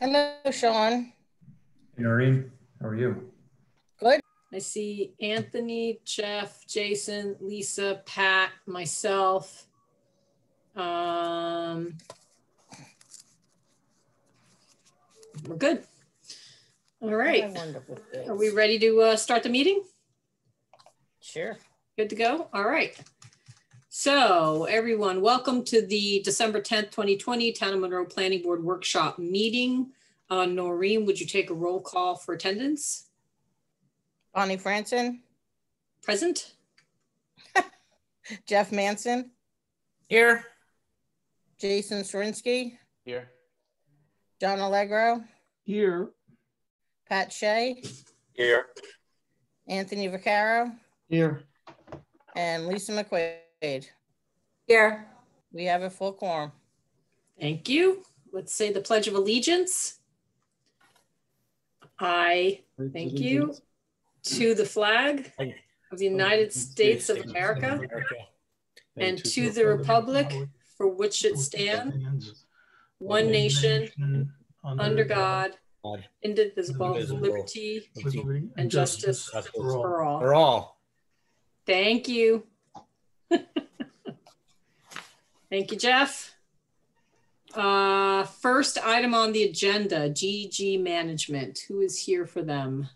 Hello, Sean. Hey, Noreen, how are you? Good. I see Anthony, Jeff, Jason, Lisa, Pat, myself. We're good. All right. Wonderful. Are we ready to start the meeting? Sure. Good to go? All right. So everyone, welcome to the December 10th, 2020 Town of Monroe Planning Board Workshop meeting. Noreen, would you take a roll call for attendance? Bonnie Franson. Present. Jeff Manson. Here. Jason Srinsky. Here. John Allegro. Here. Pat Shea. Here. Anthony Vaccaro. Here. And Lisa McQuaid. Here. We have a full quorum. Thank you. Let's say the Pledge of Allegiance. I thank you to the flag of the United States of America and to the republic for which it stands, one nation, under God, indivisible, with liberty and justice for all. For all. Thank you. Thank you, Jeff. First item on the agenda, GG Management. Who is here for them?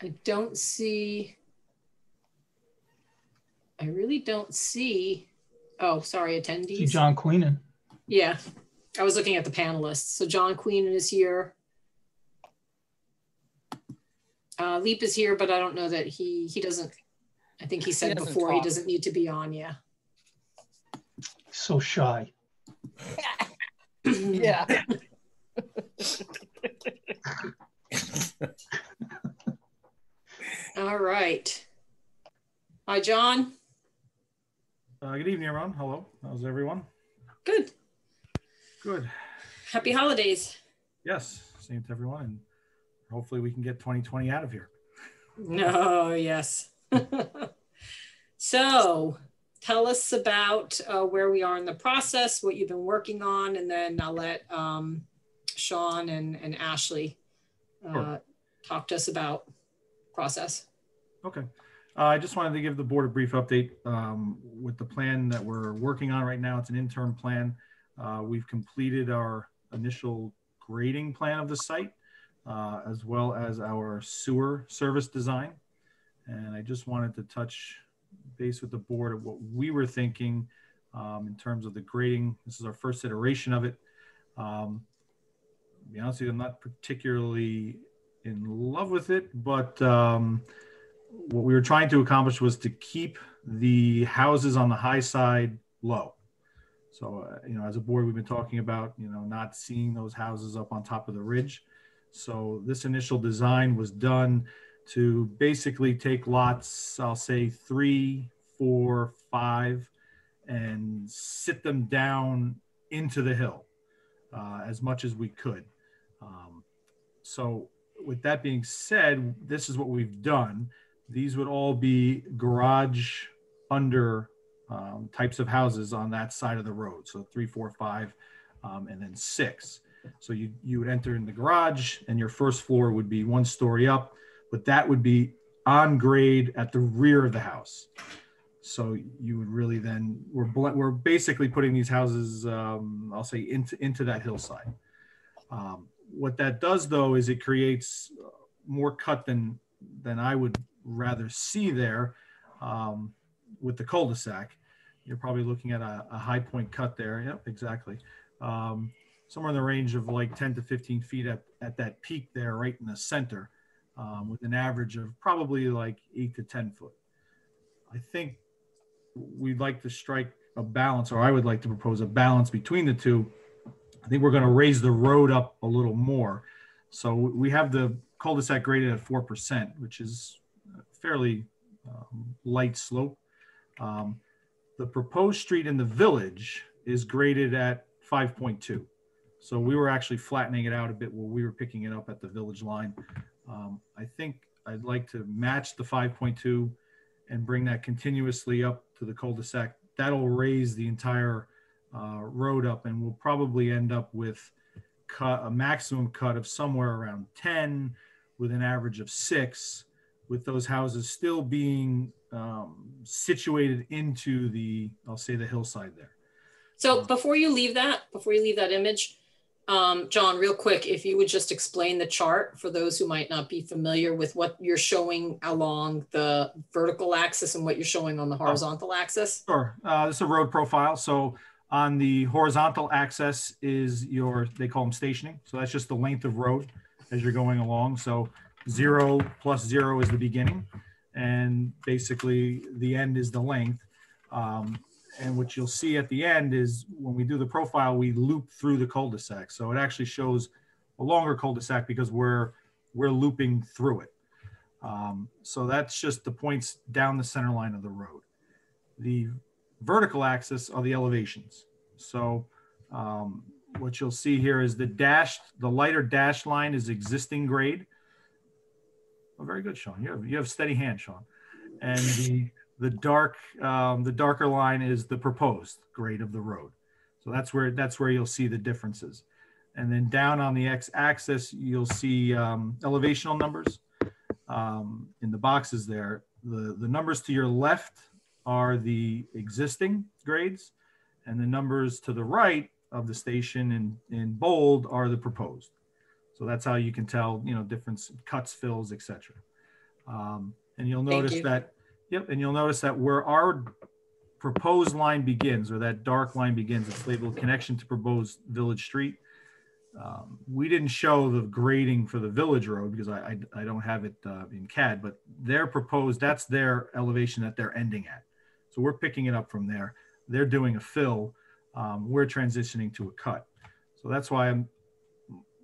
I don't see, I really don't see, oh, sorry, attendees. See John Queenan. Yeah, I was looking at the panelists. So John Queenan is here. Leap is here, but I don't know that he doesn't, I think he said before talk. He doesn't need to be on, yeah. So shy. Yeah. All right. Hi, John. Good evening, everyone. Hello. How's everyone? Good. Good. Happy holidays. Yes, same to everyone. And hopefully we can get 2020 out of here. No, yes. So tell us about where we are in the process, what you've been working on, and then I'll let Sean and Ashley talk to us about process. Okay. I just wanted to give the board a brief update with the plan that we're working on right now. It's an interim plan. We've completed our initial grading plan of the site, as well as our sewer service design. And I just wanted to touch base with the board of what we were thinking in terms of the grading. This is our first iteration of it. To be honest with you, I'm not particularly in love with it, but what we were trying to accomplish was to keep the houses on the high side low. So, as a board, we've been talking about, not seeing those houses up on top of the ridge. So this initial design was done to basically take lots, I'll say 3, 4, 5, and sit them down into the hill as much as we could. So with that being said, this is what we've done. These would all be garage under types of houses on that side of the road. So 3, 4, 5, and then 6. So you would enter in the garage and your first floor would be 1 story up, but that would be on grade at the rear of the house. So you would really then, we're basically putting these houses, I'll say into that hillside. What that does though, is it creates more cut than I would rather see there with the cul-de-sac. You're probably looking at a high point cut there. Yep, exactly. Somewhere in the range of like 10 to 15 feet at that peak there, right in the center, with an average of probably like 8 to 10 foot. I think we'd like to strike a balance, or I would like to propose a balance between the two. I think we're going to raise the road up a little more. So we have the cul-de-sac graded at 4%, which is a fairly light slope. The proposed street in the village is graded at 5.2. So we were actually flattening it out a bit while we were picking it up at the village line. I think I'd like to match the 5.2 and bring that continuously up to the cul-de-sac. That'll raise the entire road up, and we'll probably end up with a maximum cut of somewhere around 10 with an average of 6, with those houses still being situated into the, I'll say, the hillside there. So before you leave that image, John, real quick, if you would just explain the chart for those who might not be familiar with what you're showing along the vertical axis and what you're showing on the horizontal axis. Sure. This is a road profile. So on the horizontal axis is they call them stationing. So that's just the length of road as you're going along. So 0 plus 0 is the beginning, and basically the end is the length. And what you'll see at the end is when we do the profile, we loop through the cul-de-sac. So it actually shows a longer cul-de-sac because we're looping through it. So that's just the points down the center line of the road. The vertical axis are the elevations. So what you'll see here is the lighter dashed line is existing grade. Oh, very good, Sean. You have steady hand, Sean. And the darker line is the proposed grade of the road. So that's where you'll see the differences. And then down on the x-axis, you'll see elevational numbers in the boxes there. The numbers to your left are the existing grades, and the numbers to the right of the station in bold are the proposed. So that's how you can tell, difference, cuts, fills, etc. And you'll notice that, and you'll notice that where our proposed line begins, or that dark line begins, it's labeled connection to proposed village street. We didn't show the grading for the village road because I don't have it in CAD, but their proposed, that's their elevation that they're ending at. So we're picking it up from there. They're doing a fill. We're transitioning to a cut. So that's why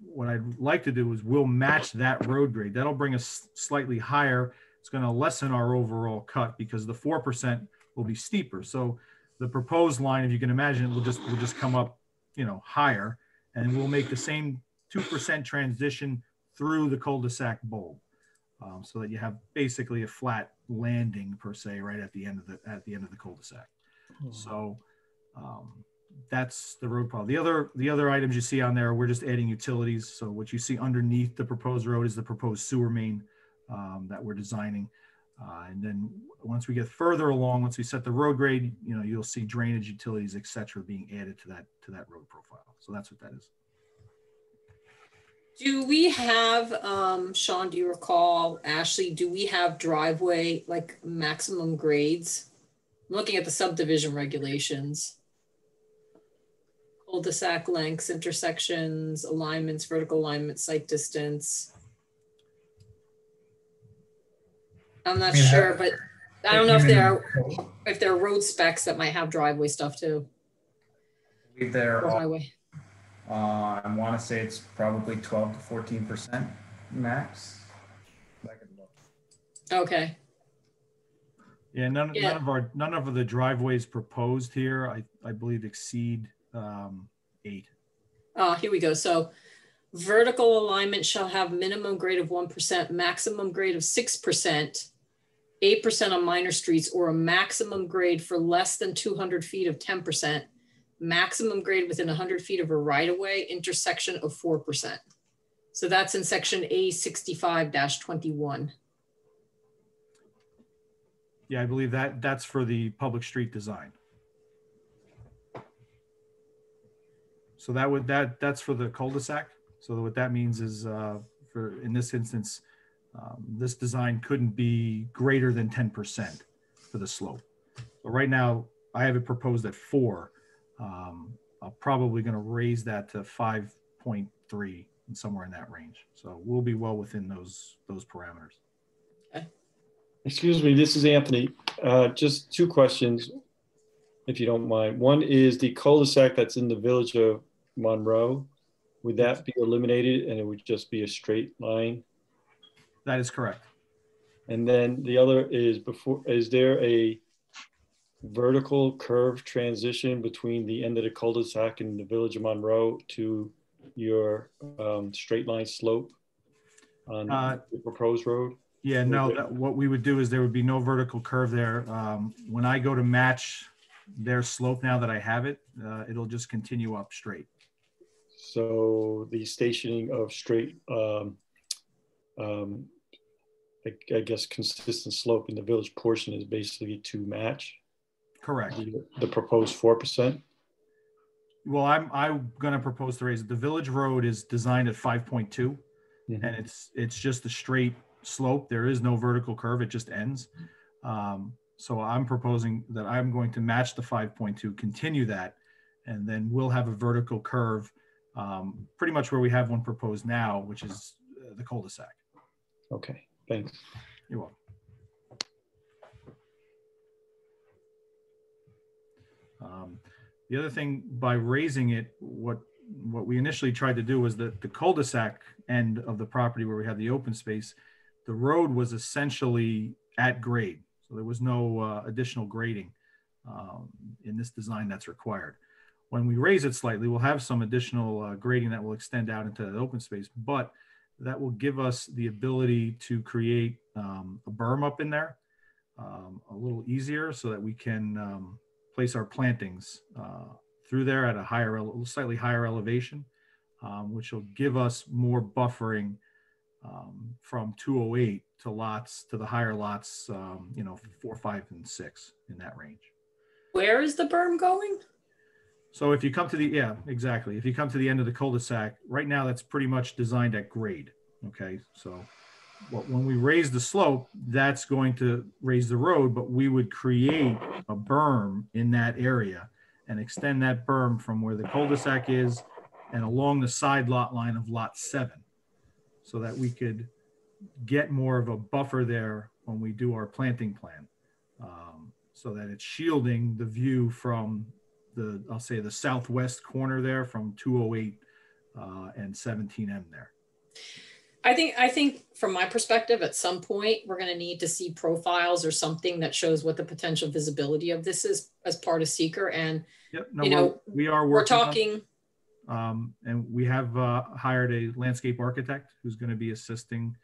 what I'd like to do is we'll match that road grade. That'll bring us slightly higher. It's going to lessen our overall cut because the 4% will be steeper. So the proposed line, if you can imagine, it will just come up, higher, and we'll make the same 2% transition through the cul-de-sac bowl, so that you have basically a flat landing per se right at the end of the cul-de-sac. So that's the road problem. The other items you see on there, we're just adding utilities. So what you see underneath the proposed road is the proposed sewer main that we're designing. And then once we get further along, once we set the road grade, you'll see drainage, utilities, etc., being added to that road profile. So that's what that is. Do we have, Sean, do you recall, Ashley, do we have driveway like maximum grades? I'm looking at the subdivision regulations. Cul-de-sac lengths, intersections, alignments, vertical alignment, site distance. I'm not sure, but I don't know if there are road specs that might have driveway stuff too. I believe there are. I want to say it's probably 12 to 14% max. Okay. Yeah, none of the driveways proposed here, I believe, exceed 8. Oh, here we go. So vertical alignment shall have minimum grade of 1%, maximum grade of 6%, 8% on minor streets, or a maximum grade for less than 200 feet of 10%, maximum grade within 100 feet of a right-of-way intersection of 4%. So that's in section A65-21. Yeah, I believe that's for the public street design. So that's for the cul-de-sac. So what that means is, in this instance, this design couldn't be greater than 10% for the slope. But right now, I have it proposed at 4. I'm probably going to raise that to 5.3 and somewhere in that range. So we'll be well within those parameters. Okay. Excuse me, this is Anthony. Just 2 questions, if you don't mind. One is the cul-de-sac that's in the village of Monroe. Would that be eliminated and it would just be a straight line? That is correct. And then the other is, is there a vertical curve transition between the end of the cul-de-sac and the village of Monroe to your straight line slope on the proposed road? Yeah, no, what we would do is there would be no vertical curve there. When I go to match their slope now that I have it. It'll just continue up straight. So the stationing of straight, I guess, consistent slope in the village portion is basically to match Correct. the proposed 4%. Well, I'm going to propose to raise it. The village road is designed at 5.2, and it's just a straight slope. There is no vertical curve. It just ends. So I'm proposing that I'm going to match the 5.2, continue that, and then we'll have a vertical curve pretty much where we have one proposed now, which is the cul-de-sac. Okay, thanks. You're welcome. The other thing, by raising it, what we initially tried to do was that the cul-de-sac end of the property where we had the open space, the road was essentially at grade. So there was no additional grading in this design that's required. When we raise it slightly, we'll have some additional grading that will extend out into the open space, but that will give us the ability to create a berm up in there a little easier so that we can place our plantings through there at a slightly higher elevation, which will give us more buffering from 208 to the higher lots, 4, 5, and 6 in that range. Where is the berm going? So if you come to the, exactly. If you come to the end of the cul-de-sac, right now that's pretty much designed at grade. Okay, so when we raise the slope, that's going to raise the road, but we would create a berm in that area and extend that berm from where the cul-de-sac is and along the side lot line of lot 7, so that we could get more of a buffer there when we do our planting plan, so that it's shielding the view from I'll say the southwest corner there from 208 and 17M there. I think from my perspective, at some point, we're going to need to see profiles or something that shows what the potential visibility of this is as part of seeker. And, yep, no, we are working. We're talking. And we have hired a landscape architect who's going to be assisting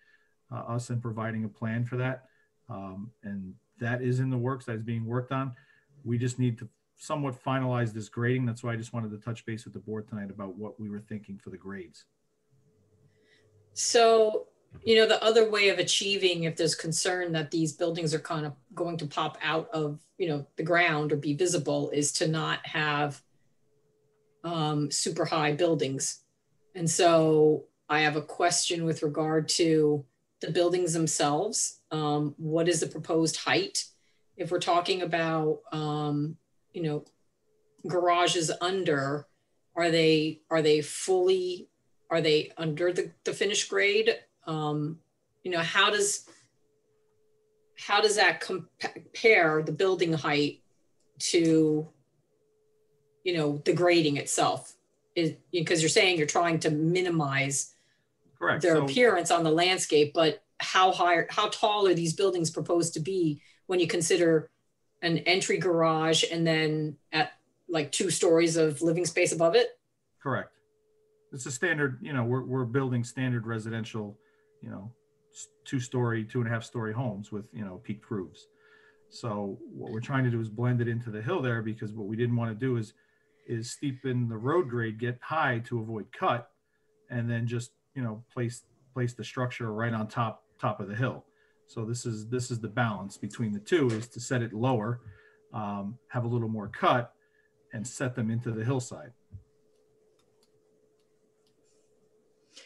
us in providing a plan for that. And that is in the works, that is being worked on. We just need to somewhat finalize this grading. That's why I just wanted to touch base with the board tonight about what we were thinking for the grades. So, the other way of achieving, if there's concern that these buildings are kind of going to pop out of, the ground or be visible, is to not have super high buildings. And so I have a question with regard to the buildings themselves. What is the proposed height? If we're talking about, garages under, are they under the finished grade? How does that compare the building height to, the grading itself? Because you're saying you're trying to minimize Correct. their appearance on the landscape, but how tall are these buildings proposed to be when you consider an entry garage and then at like 2 stories of living space above it? Correct. It's a standard, we're building standard residential, 2-story, 2.5-story homes with, peaked roofs. So what we're trying to do is blend it into the hill there, because what we didn't want to do is steepen the road grade, get high to avoid cut, and then just, place the structure right on top of the hill. So this is the balance between the two, is to set it lower, have a little more cut, and set them into the hillside.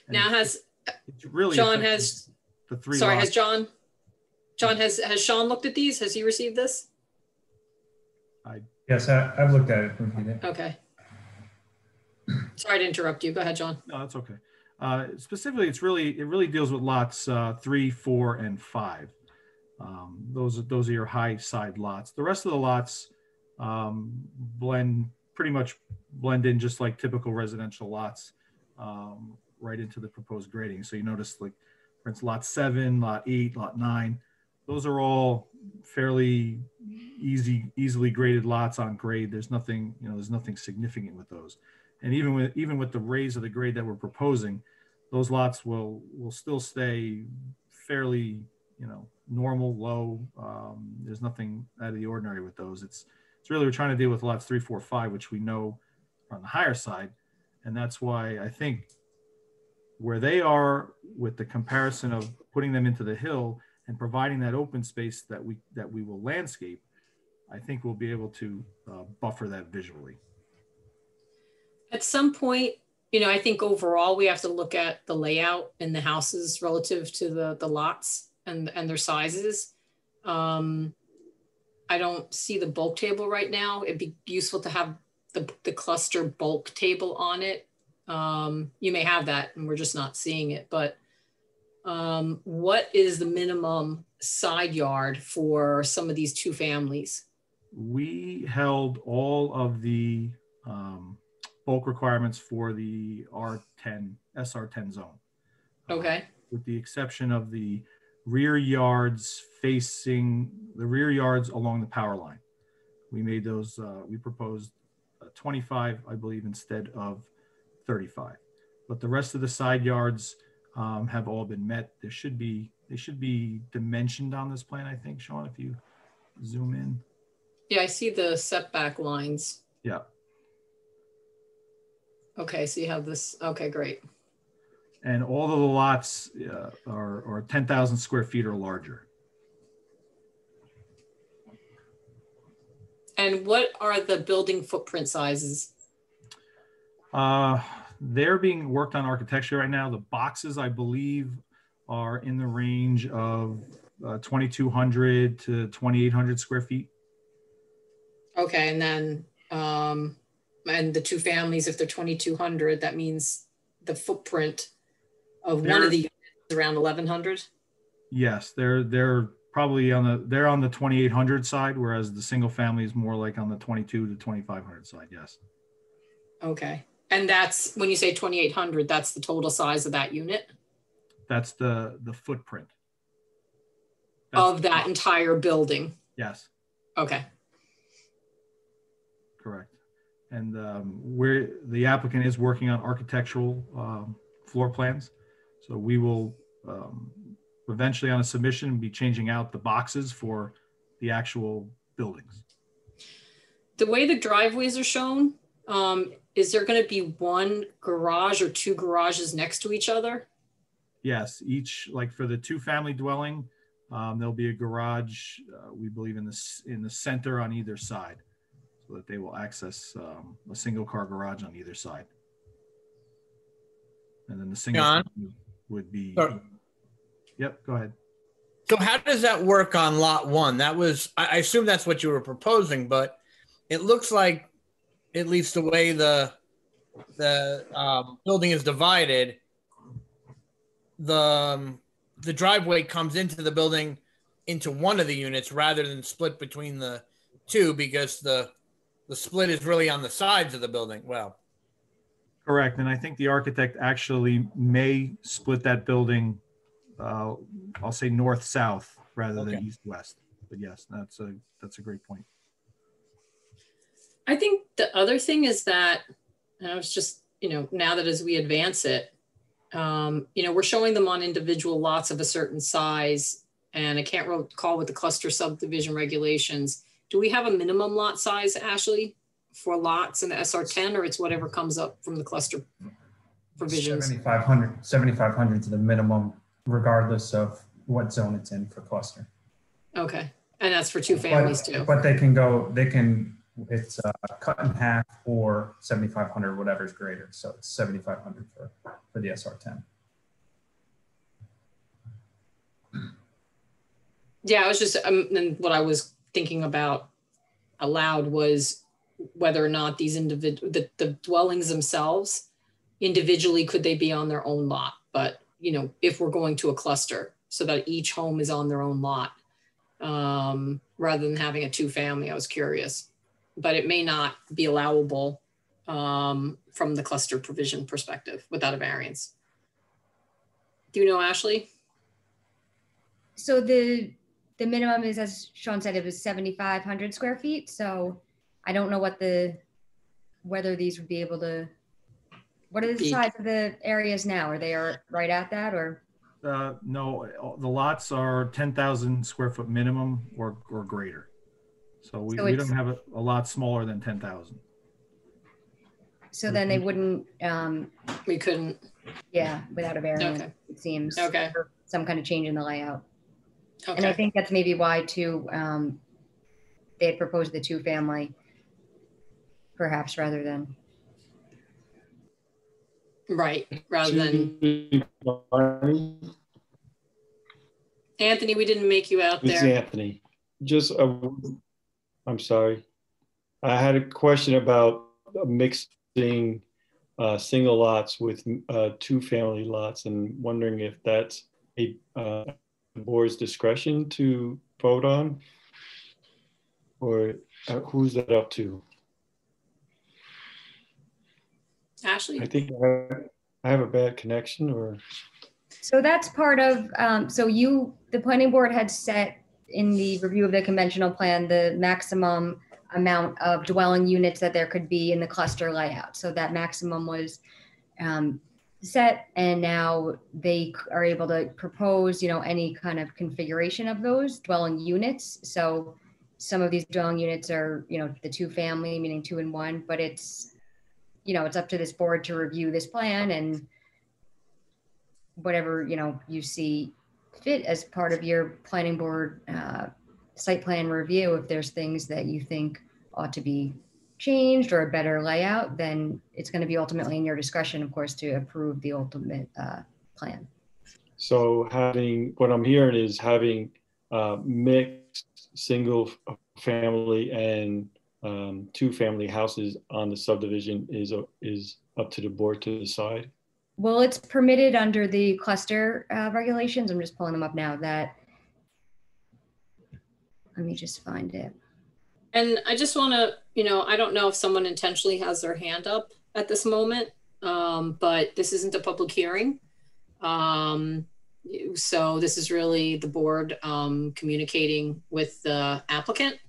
And now has really John has the 3 sorry lots. has John has Sean looked at these? Has he received this? Yes, I've looked at it. Okay. Sorry to interrupt you. Go ahead, John. No, that's okay. Specifically, it really deals with lots 3, 4, and 5. Those are your high side lots. The rest of the lots pretty much blend in just like typical residential lots, right into the proposed grading. So you notice, like, for instance, lot 7, lot 8, lot 9, those are all fairly easily graded lots on grade. There's nothing, there's nothing significant with those. And even with the raise of the grade that we're proposing, those lots will still stay fairly, normal, low. There's nothing out of the ordinary with those. It's really, we're trying to deal with lots 3, 4, 5, which we know are on the higher side. And that's why I think where they are with the comparison of putting them into the hill and providing that open space that we will landscape, I think we'll be able to buffer that visually. At some point, you know, I think overall we have to look at the layout in the houses relative to the lots and their sizes. I don't see the bulk table right now. It'd be useful to have the cluster bulk table on it. You may have that and we're just not seeing it, but what is the minimum side yard for some of these 2 families? We held all of the bulk requirements for the R10, SR10 zone. Okay. With the exception of the rear yards along the power line. We made those, we proposed 25, I believe, instead of 35. But the rest of the side yards have all been met. They should be dimensioned on this plan, I think, Sean, if you zoom in. Yeah, I see the setback lines. Yeah. Okay, so you have this. Okay, great. And all of the lots are 10,000 square feet or larger. And what are the building footprint sizes? They're being worked on architecture right now. The boxes, I believe, are in the range of 2,200 to 2,800 square feet. Okay, and then and the 2 families, if they're 2,200, that means the footprint of one of the units is around 1,100. Yes, they're probably on the 2,800 side, whereas the single family is more like on the 22 to 2,500 side. Yes. Okay, and that's when you say 2,800, that's the total size of that unit. That's the footprint of that entire building. Yes. Okay. Correct. And where the applicant is working on architectural floor plans. So we will eventually on a submission be changing out the boxes for the actual buildings. The way the driveways are shown, is there going to be 1 garage or 2 garages next to each other? Yes, each, like for the 2-family dwelling, there'll be a garage, we believe in the center on either side, so that they will access a single car garage on either side. And then the single family would be, yep, go ahead. So how does that work on lot 1? That was, I assume that's what you were proposing, but it looks like, at least the way the building is divided, the driveway comes into the building into one of the units rather than split between the 2, because the split is really on the sides of the building. Well, correct. And I think the architect actually may split that building, I'll say north-south rather than east-west. But yes, that's a great point. I think the other thing is that, and I was just, you know, now that as we advance it, you know, we're showing them on individual lots of a certain size, and I can't recall with the cluster subdivision regulations. Do we have a minimum lot size, Ashley, for lots in the SR10, or it's whatever comes up from the cluster provisions? 7,500 to the minimum, regardless of what zone it's in for cluster. Okay, and that's for 2 families too. But it's cut in half or 7,500, whatever's greater. So it's 7,500 for the SR10. Yeah, I was just, and what I was thinking about aloud was whether or not these the dwellings themselves, individually, could they be on their own lot? But, you know, if we're going to a cluster so that each home is on their own lot, rather than having a 2-family, I was curious. But it may not be allowable from the cluster provision perspective without a variance. Do you know, Ashley? So the minimum is, as Sean said, it was 7,500 square feet. So I don't know whether these would be able to, what are the size of the areas now? Are they right at that, or? No, the lots are 10,000 square foot minimum or greater. So we So don't have a lot smaller than 10,000. So then they wouldn't, We couldn't. yeah, without a variance, Okay. it seems. Okay. Or some kind of change in the layout. Okay. And I think that's maybe why too, they had proposed the 2-family, perhaps rather than. Right. Rather than Anthony, we didn't make you out This is there. Anthony. Just, I'm sorry. I had a question about mixing single lots with 2-family lots, and wondering if that's a board's discretion to vote on, or who's that up to? Ashley? I think I have a bad connection, or. So that's part of, the planning board had set in the review of the conventional plan, the maximum amount of dwelling units that there could be in the cluster layout. So that maximum was set, and now they are able to propose, any kind of configuration of those dwelling units. So some of these dwelling units are, the 2-family, meaning 2 and 1, but it's, it's up to this board to review this plan and whatever, you see fit as part of your planning board site plan review. If there's things that you think ought to be changed or a better layout, then it's going to be ultimately in your discretion, of course, to approve the ultimate plan. So what I'm hearing is having mixed single family and 2-family houses on the subdivision is up to the board to decide. Well, it's permitted under the cluster regulations. I'm just pulling them up now. Let me just find it. And I just want to, I don't know if someone intentionally has their hand up at this moment, but this isn't a public hearing. So this is really the board communicating with the applicant.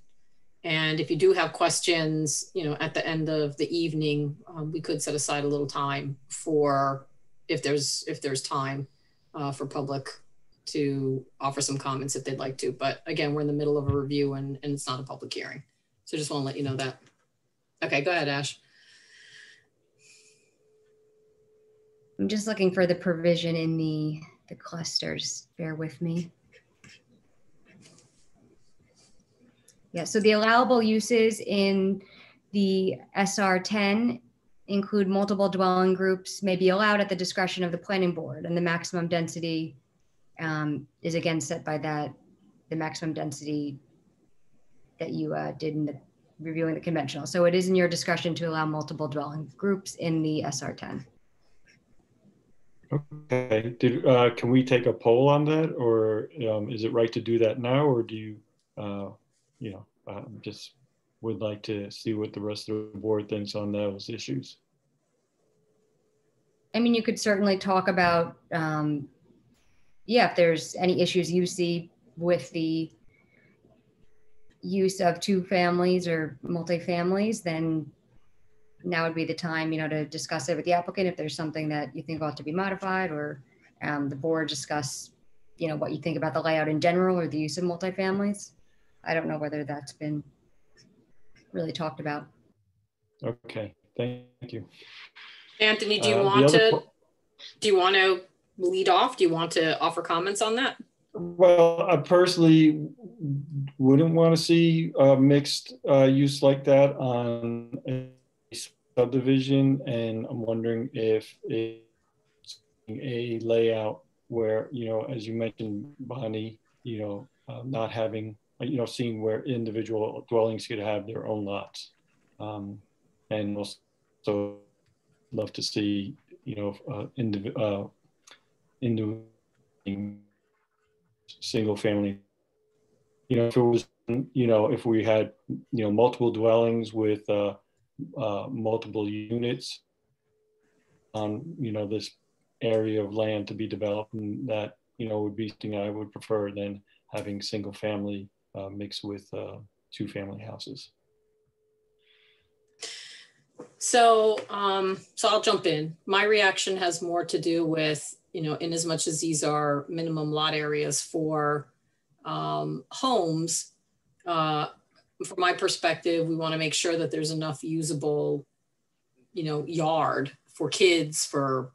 And if you do have questions, at the end of the evening, we could set aside a little time for, if there's time for public to offer some comments if they'd like to. But again, we're in the middle of a review and it's not a public hearing. So just want to let you know that. Okay, go ahead, Ash. I'm just looking for the provision in the clusters. Bear with me. Yeah, so the allowable uses in the SR10 include multiple dwelling groups may be allowed at the discretion of the planning board, and the maximum density is again set by the maximum density that you did in the reviewing the conventional. So it is in your discretion to allow multiple dwelling groups in the SR10. Okay, can we take a poll on that, or is it right to do that now, or do you, just would like to see what the rest of the board thinks on those issues? I mean, you could certainly talk about, if there's any issues you see with the use of 2 families or multi-families, then now would be the time, to discuss it with the applicant. If there's something that you think ought to be modified, or the board discuss, what you think about the layout in general or the use of multi-families. I don't know whether that's been really talked about. Okay, thank you. Anthony, do you want to lead off? Do you want to offer comments on that? Well, I personally wouldn't want to see mixed use like that on a subdivision, and I'm wondering if it's a layout where, as you mentioned, Bonnie, not having, seeing where individual dwellings could have their own lots, and also love to see, into single family. If it was, if we had, multiple dwellings with multiple units on, this area of land to be developed, and that, would be something I would prefer than having single family mixed with 2-family houses. So, so I'll jump in. My reaction has more to do with, in as much as these are minimum lot areas for homes, from my perspective, we want to make sure that there's enough usable, yard for kids, for,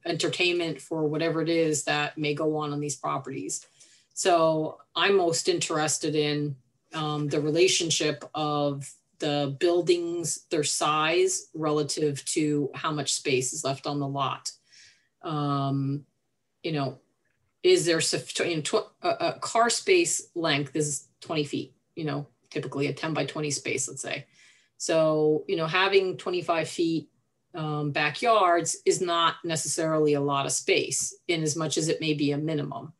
entertainment, for whatever it is that may go on these properties. So I'm most interested in the relationship of the buildings, their size relative to how much space is left on the lot. Is there a car space length is 20 feet, typically a 10 by 20 space, let's say. So, having 25 feet backyards is not necessarily a lot of space, in as much as it may be a minimum.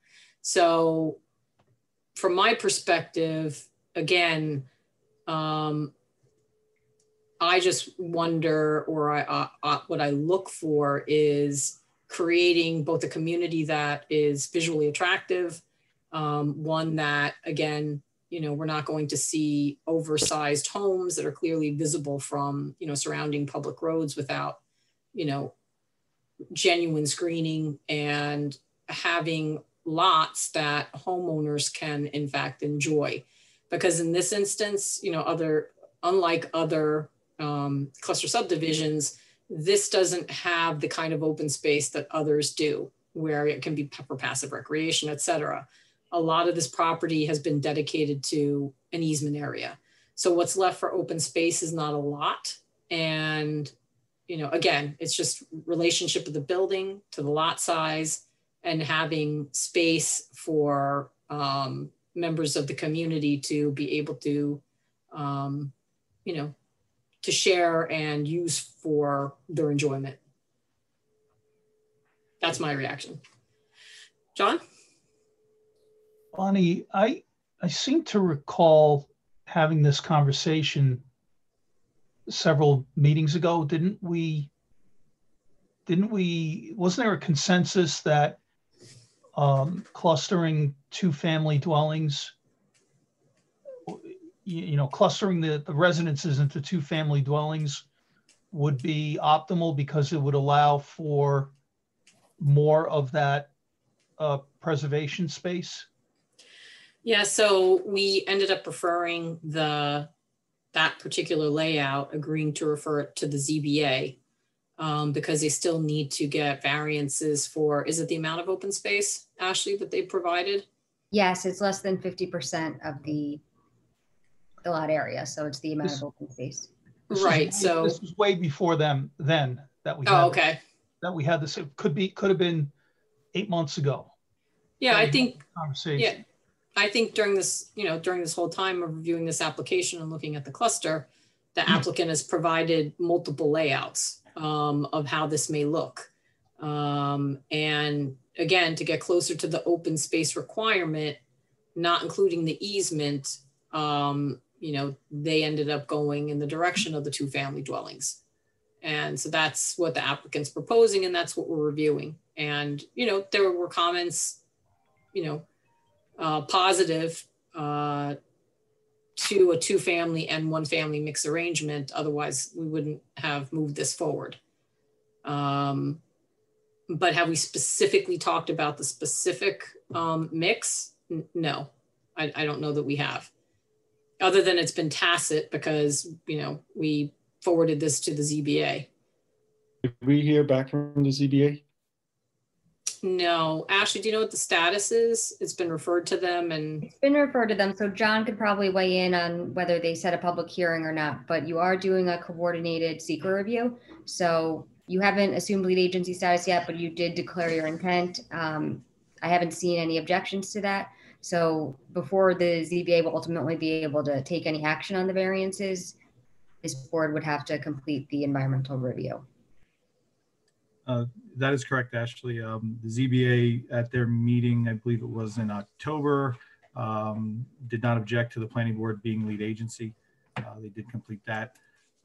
So from my perspective, again, I just wonder, or what I look for is creating both a community that is visually attractive, one that, again, we're not going to see oversized homes that are clearly visible from, surrounding public roads without, genuine screening, and having lots that homeowners can in fact enjoy. Because in this instance, unlike other cluster subdivisions, this doesn't have the kind of open space that others do, where it can be for passive recreation, et cetera. A lot of this property has been dedicated to an easement area. So what's left for open space is not a lot. And, again, it's just relationship of the building to the lot size, and having space for members of the community to be able to, to share and use for their enjoyment. That's my reaction. John? Bonnie, I seem to recall having this conversation several meetings ago. Wasn't there a consensus that clustering two-family dwellings, clustering the residences into two-family dwellings would be optimal because it would allow for more of that preservation space? Yeah, so we ended up referring that particular layout, agreeing to refer it to the ZBA, because they still need to get variances for, is it the amount of open space, Ashley, that they provided? Yes, it's less than 50% of the lot area. So it's the amount of open space. Right, this was way before then that we had. Oh, okay. That we had this, it could have been 8 months ago. Yeah, I think, conversation. yeah, I think during this whole time of reviewing this application and looking at the cluster, the applicant has provided multiple layouts of how this may look. And again, to get closer to the open space requirement, not including the easement, they ended up going in the direction of the two-family dwellings. And so that's what the applicant's proposing, and that's what we're reviewing. And, there were comments, positive to a two-family and one-family mixed arrangement. Otherwise, we wouldn't have moved this forward. But have we specifically talked about the specific mix? No, I don't know that we have. Other than it's been tacit because, we forwarded this to the ZBA. Did we hear back from the ZBA? No. Ashley, do you know what the status is? It's been referred to them and... It's been referred to them. So John could probably weigh in on whether they set a public hearing or not, but you are doing a coordinated seeker review. So you haven't assumed lead agency status yet, but you did declare your intent. I haven't seen any objections to that. So before the ZBA will ultimately be able to take any action on the variances, this board would have to complete the environmental review. That is correct, Ashley. The ZBA at their meeting, I believe it was in October, did not object to the planning board being lead agency. They did complete that.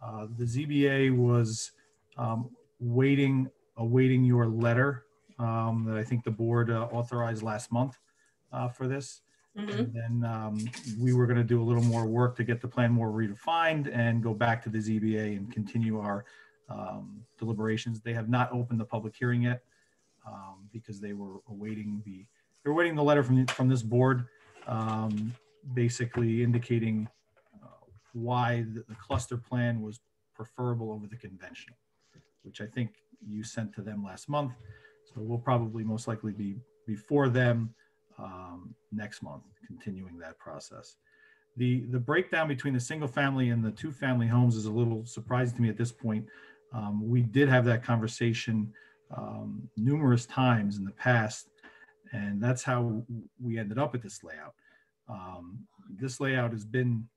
The ZBA was awaiting your letter that I think the board authorized last month for this. Mm-hmm. And then we were going to do a little more work to get the plan more redefined and go back to the ZBA and continue our deliberations. They have not opened the public hearing yet because they were awaiting the letter from this board. basically indicating why the cluster plan was preferable over the conventional, which I think you sent to them last month. So we'll probably most likely be before them next month, continuing that process. The breakdown between the single family and the two family homes is a little surprising to me at this point. We did have that conversation numerous times in the past, and that's how we ended up at this layout. This layout has been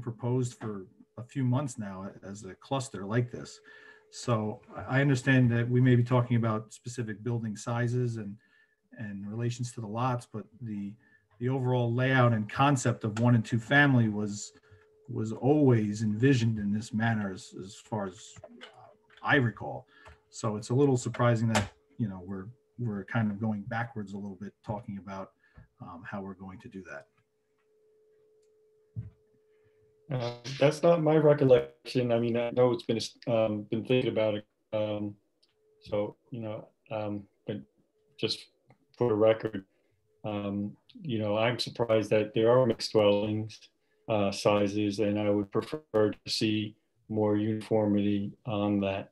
proposed for a few months now as a cluster like this. So I understand that we may be talking about specific building sizes and relations to the lots, but the overall layout and concept of 1 and 2 family was always envisioned in this manner as far as I recall. So it's a little surprising that, you know, we're kind of going backwards a little bit, talking about how we're going to do that. That's not my recollection. I mean, I know it's been thinking about it. So, you know, but just for the record, you know, I'm surprised that there are mixed dwellings sizes, and I would prefer to see more uniformity on that.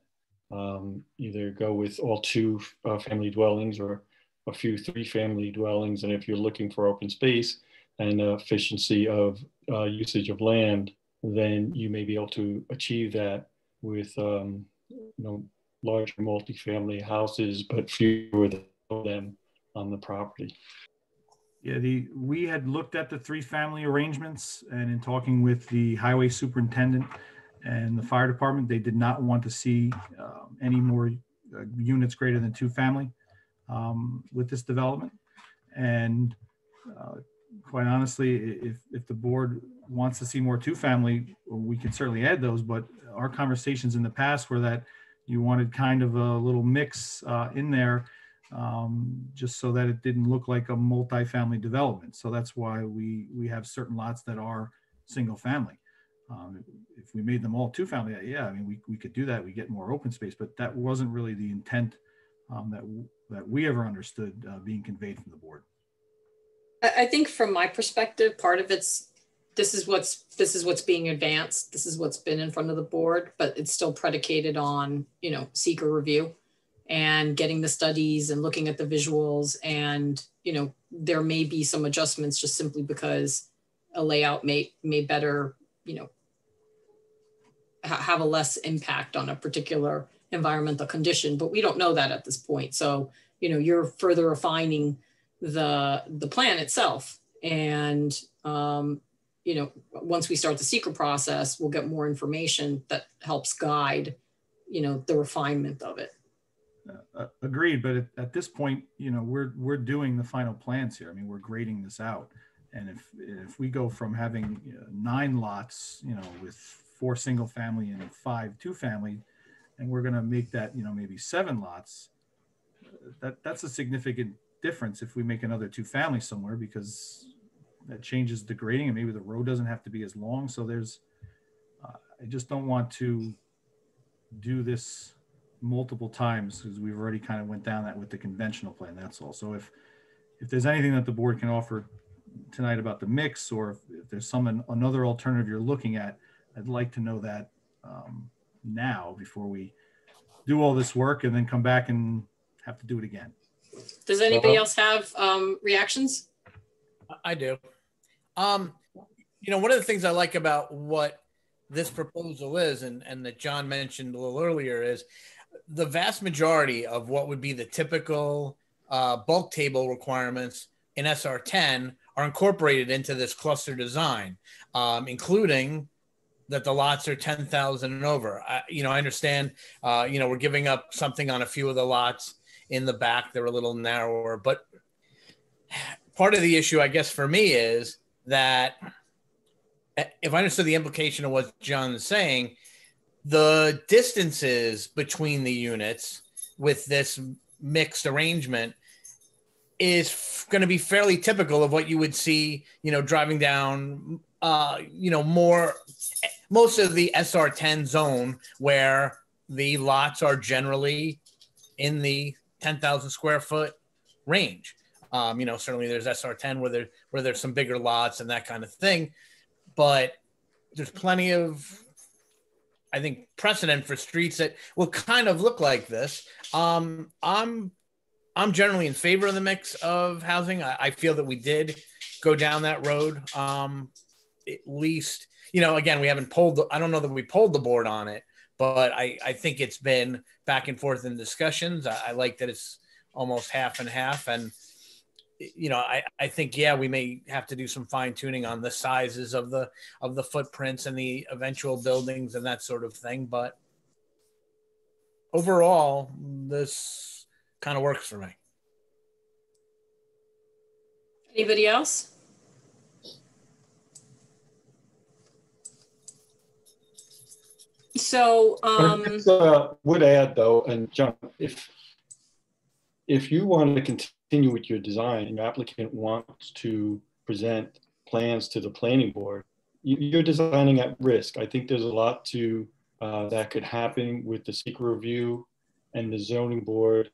Either go with all 2 family dwellings or a few 3 family dwellings. And if you're looking for open space and efficiency of usage of land, then you may be able to achieve that with you know, larger multifamily houses, but fewer of them on the property. Yeah, we had looked at the 3 family arrangements, and in talking with the highway superintendent and the fire department, they did not want to see any more units greater than 2 family with this development. And quite honestly, if the board wants to see more 2 family, we can certainly add those. But our conversations in the past were that you wanted kind of a little mix in there, just so that it didn't look like a multi-family development. So that's why we have certain lots that are single family. If we made them all 2 family, yeah, I mean, we could do that. We get more open space, but that wasn't really the intent that we ever understood being conveyed from the board. I think from my perspective, part of it's, this is what's being advanced. This is what's been in front of the board, but it's still predicated on, you know, seeker review and getting the studies and looking at the visuals. And, you know, there may be some adjustments just simply because a layout may better, you know, have a less impact on a particular environmental condition, but we don't know that at this point. So, you know, you're further refining the plan itself. And, you know, once we start the seeker process, we'll get more information that helps guide, you know, the refinement of it. Agreed. But at this point, you know, we're doing the final plans here. I mean, we're grading this out. And if we go from having 9 lots, you know, with 4 single family and 5 2 family, and we're going to make that, you know, maybe 7 lots, that's a significant difference if we make another 2 family somewhere, because that changes the grading and maybe the road doesn't have to be as long. So there's, I just don't want to do this multiple times, because we've already kind of went down that with the conventional plan. That's all. So if there's anything that the board can offer tonight about the mix, or if there's another alternative you're looking at, I'd like to know that now before we do all this work and then come back and have to do it again. Does anybody else have reactions? I do. You know, one of the things I like about what this proposal is, and that John mentioned a little earlier, is the vast majority of what would be the typical bulk table requirements in SR10 are incorporated into this cluster design, including that the lots are 10,000 and over. You know, I understand, you know, we're giving up something on a few of the lots in the back. They're a little narrower, but part of the issue, I guess, for me is that if I understood the implication of what John is saying, the distances between the units with this mixed arrangement is going to be fairly typical of what you would see, you know, driving down, you know, most of the SR10 zone, where the lots are generally in the 10,000 square foot range. You know, certainly there's SR10 where there's some bigger lots and that kind of thing, but there's plenty of, I think, precedent for streets that will kind of look like this. I'm generally in favor of the mix of housing. I feel that we did go down that road. At least, you know, again, we haven't I don't know that we pulled the board on it, but I think it's been back and forth in discussions. I like that it's almost half and half. And, you know, I think, yeah, we may have to do some fine tuning on the sizes of the footprints and the eventual buildings and that sort of thing. But overall, this kind of works for me. Anybody else? So would add though, and John, if you want to continue with your design and your applicant wants to present plans to the planning board, you're designing at risk. I think there's a lot to that could happen with the secret review and the zoning board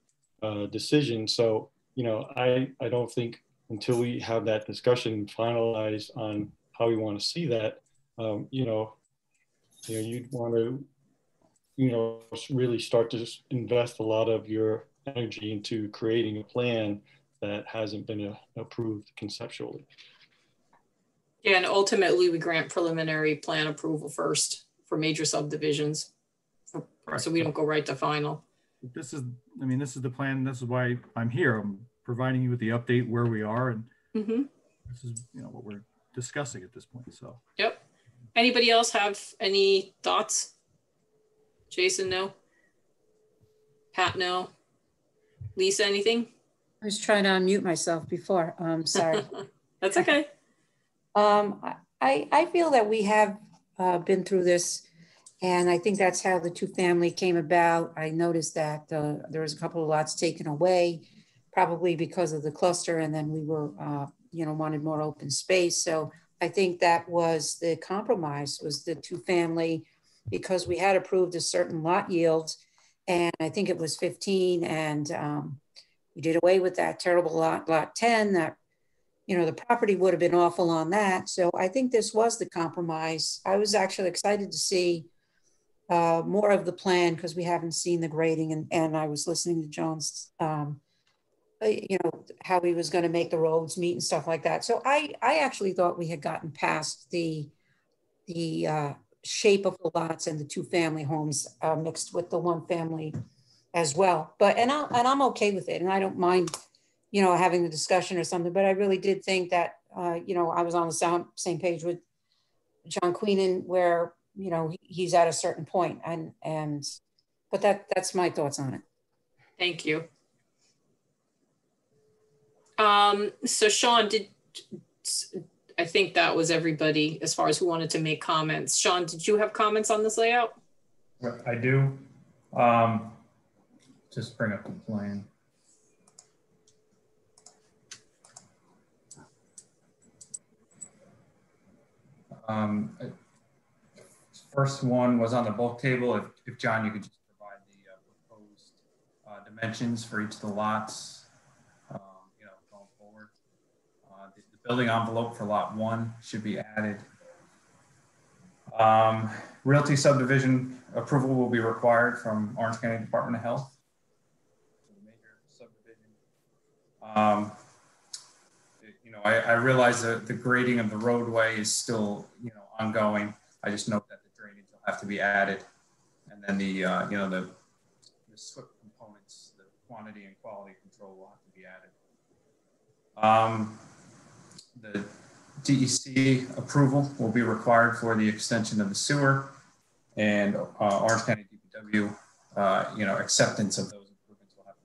decision. So, you know, I don't think until we have that discussion finalized on how we want to see that, you'd want to, really start to invest a lot of your energy into creating a plan that hasn't been approved conceptually. Yeah, and ultimately we grant preliminary plan approval first for major subdivisions. Right. So we don't go right to final. This is the plan. This is why I'm here. I'm providing you with the update where we are, and this is, what we're discussing at this point. So. Yep. Anybody else have any thoughts? Jason, no. Pat, no. Lisa, anything? I was trying to unmute myself before. Sorry. That's okay. I feel that we have been through this, and I think that's how the two-family came about. I noticed that there was a couple of lots taken away, probably because of the cluster, and then we were, wanted more open space. So I think that was the compromise, was the two-family, because we had approved a certain lot yield, and I think it was 15, and we did away with that terrible lot 10 that, the property would have been awful on that. So I think this was the compromise. I was actually excited to see more of the plan because we haven't seen the grading, and I was listening to John's, how he was going to make the roads meet and stuff like that. So I actually thought we had gotten past the shape of the lots and the two-family homes mixed with the one family as well. But and I'm okay with it, and I don't mind, having the discussion or something. But I really did think that I was on the same page with John Queenan, where he's at a certain point, but that's my thoughts on it. Thank you. So Sean, I think that was everybody as far as who wanted to make comments. Sean, did you have comments on this layout? I do. Just bring up the plan. First one was on the bulk table. If John, you could just provide the proposed dimensions for each of the lots, going forward. The building envelope for lot 1 should be added. Realty subdivision approval will be required from Orange County Department of Health. Major subdivision. I realize that the grading of the roadway is still, ongoing. I just note that the drainage will have to be added, and then the SWIP components, the quantity and quality control will have to be added. The DEC approval will be required for the extension of the sewer, and Orange County DPW, acceptance of those improvements will have to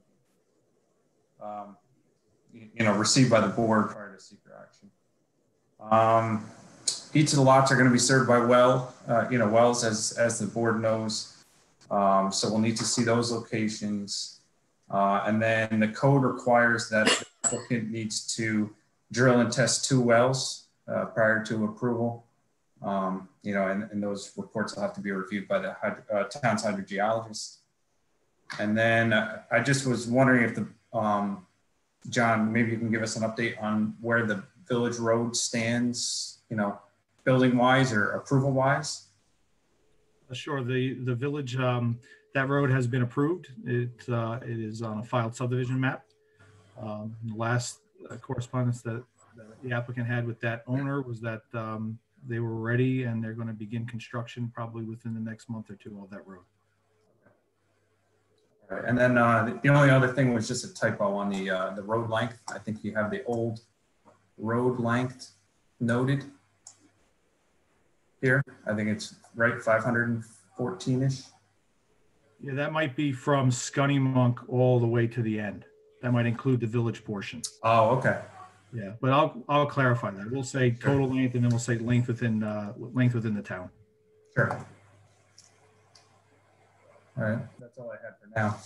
be, received by the board prior to secret action. Each of the lots are going to be served by wells, as the board knows. So we'll need to see those locations. And then the code requires that the applicant needs to drill and test 2 wells prior to approval. And those reports will have to be reviewed by the town's hydrogeologist. And then I just was wondering if the John, maybe you can give us an update on where the village road stands, you know, building wise or approval wise. Sure. The village, that road has been approved. It is on a filed subdivision map. The last correspondence that the applicant had with that owner was that they were ready and they're going to begin construction probably within the next month or two of that road. All right. And then the only other thing was just a typo on the road length. I think you have the old road length noted here. I think it's right 514-ish. Yeah, that might be from Scunnamunk all the way to the end. That might include the village portion. Oh, okay. Yeah, but I'll clarify that. We'll say total length, and then we'll say length within the town. Sure. All right, that's all I had for now.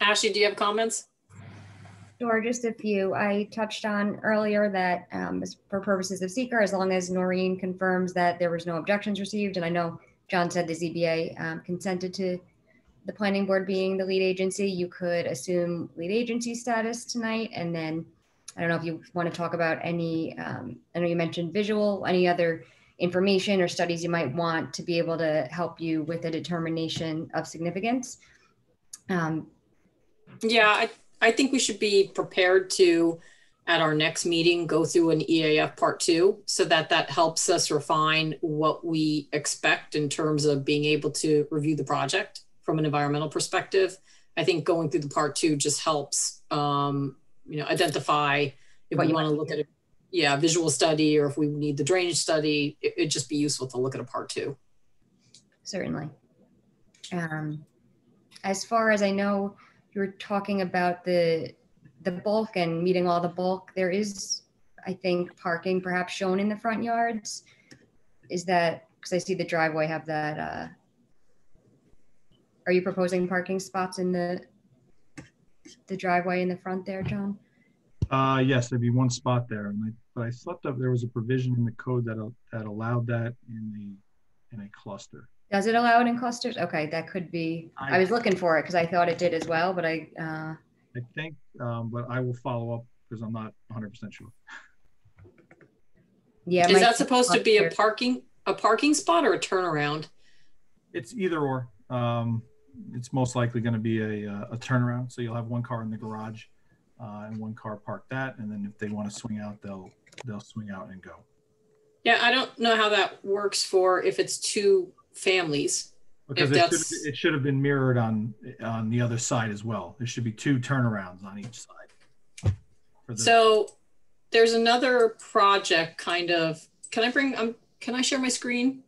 Ashley, do you have comments? Sure, just a few. I touched on earlier that for purposes of seeker, as long as Noreen confirms that there was no objections received, and I know John said the ZBA consented to the planning board being the lead agency, you could assume lead agency status tonight. And then I don't know if you want to talk about any, I know you mentioned visual, any other information or studies you might want to be able to help you with a determination of significance. Yeah, I think we should be prepared to, at our next meeting, go through an EAF part 2 so that helps us refine what we expect in terms of being able to review the project from an environmental perspective. I think going through the part 2 just helps, identify if we want to look at it. Yeah, visual study, or if we need the drainage study, it'd just be useful to look at a part 2. Certainly. As far as I know, you were talking about the bulk and meeting all the bulk. There is, I think, parking perhaps shown in the front yards. Is that, because I see the driveway have that, are you proposing parking spots in the driveway in the front there, John? Yes, there'd be one spot there, but I slept up. There was a provision in the code that allowed that in a cluster. Does it allow it in clusters? Okay, that could be. I was looking for it because I thought it did as well, but I think, but I will follow up because I'm not 100% sure. Yeah. Is that supposed to be a parking spot or a turnaround? It's either or. It's most likely going to be a turnaround. So you'll have one car in the garage and one car parked that. And then if they want to swing out, they'll swing out and go. Yeah, I don't know how that works for if it's 2 families. Because it should have been mirrored on the other side as well. There should be 2 turnarounds on each side. So there's another project kind of, can I share my screen?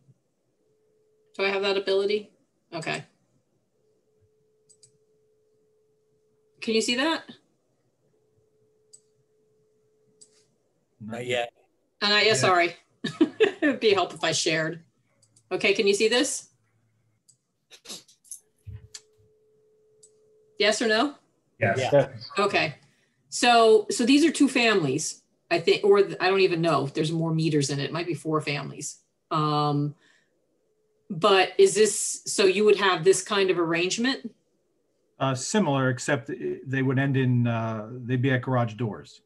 Do I have that ability? Okay. Can you see that? Not yet. Yeah, sorry. It would be helpful if I shared. Okay, can you see this? Yes or no? Yes. Yeah. Okay. So these are 2 families, I think, or I don't even know if there's more meters in it. It might be 4 families. But is this, so you would have this kind of arrangement? Similar, except they would end in, they'd be at garage doors.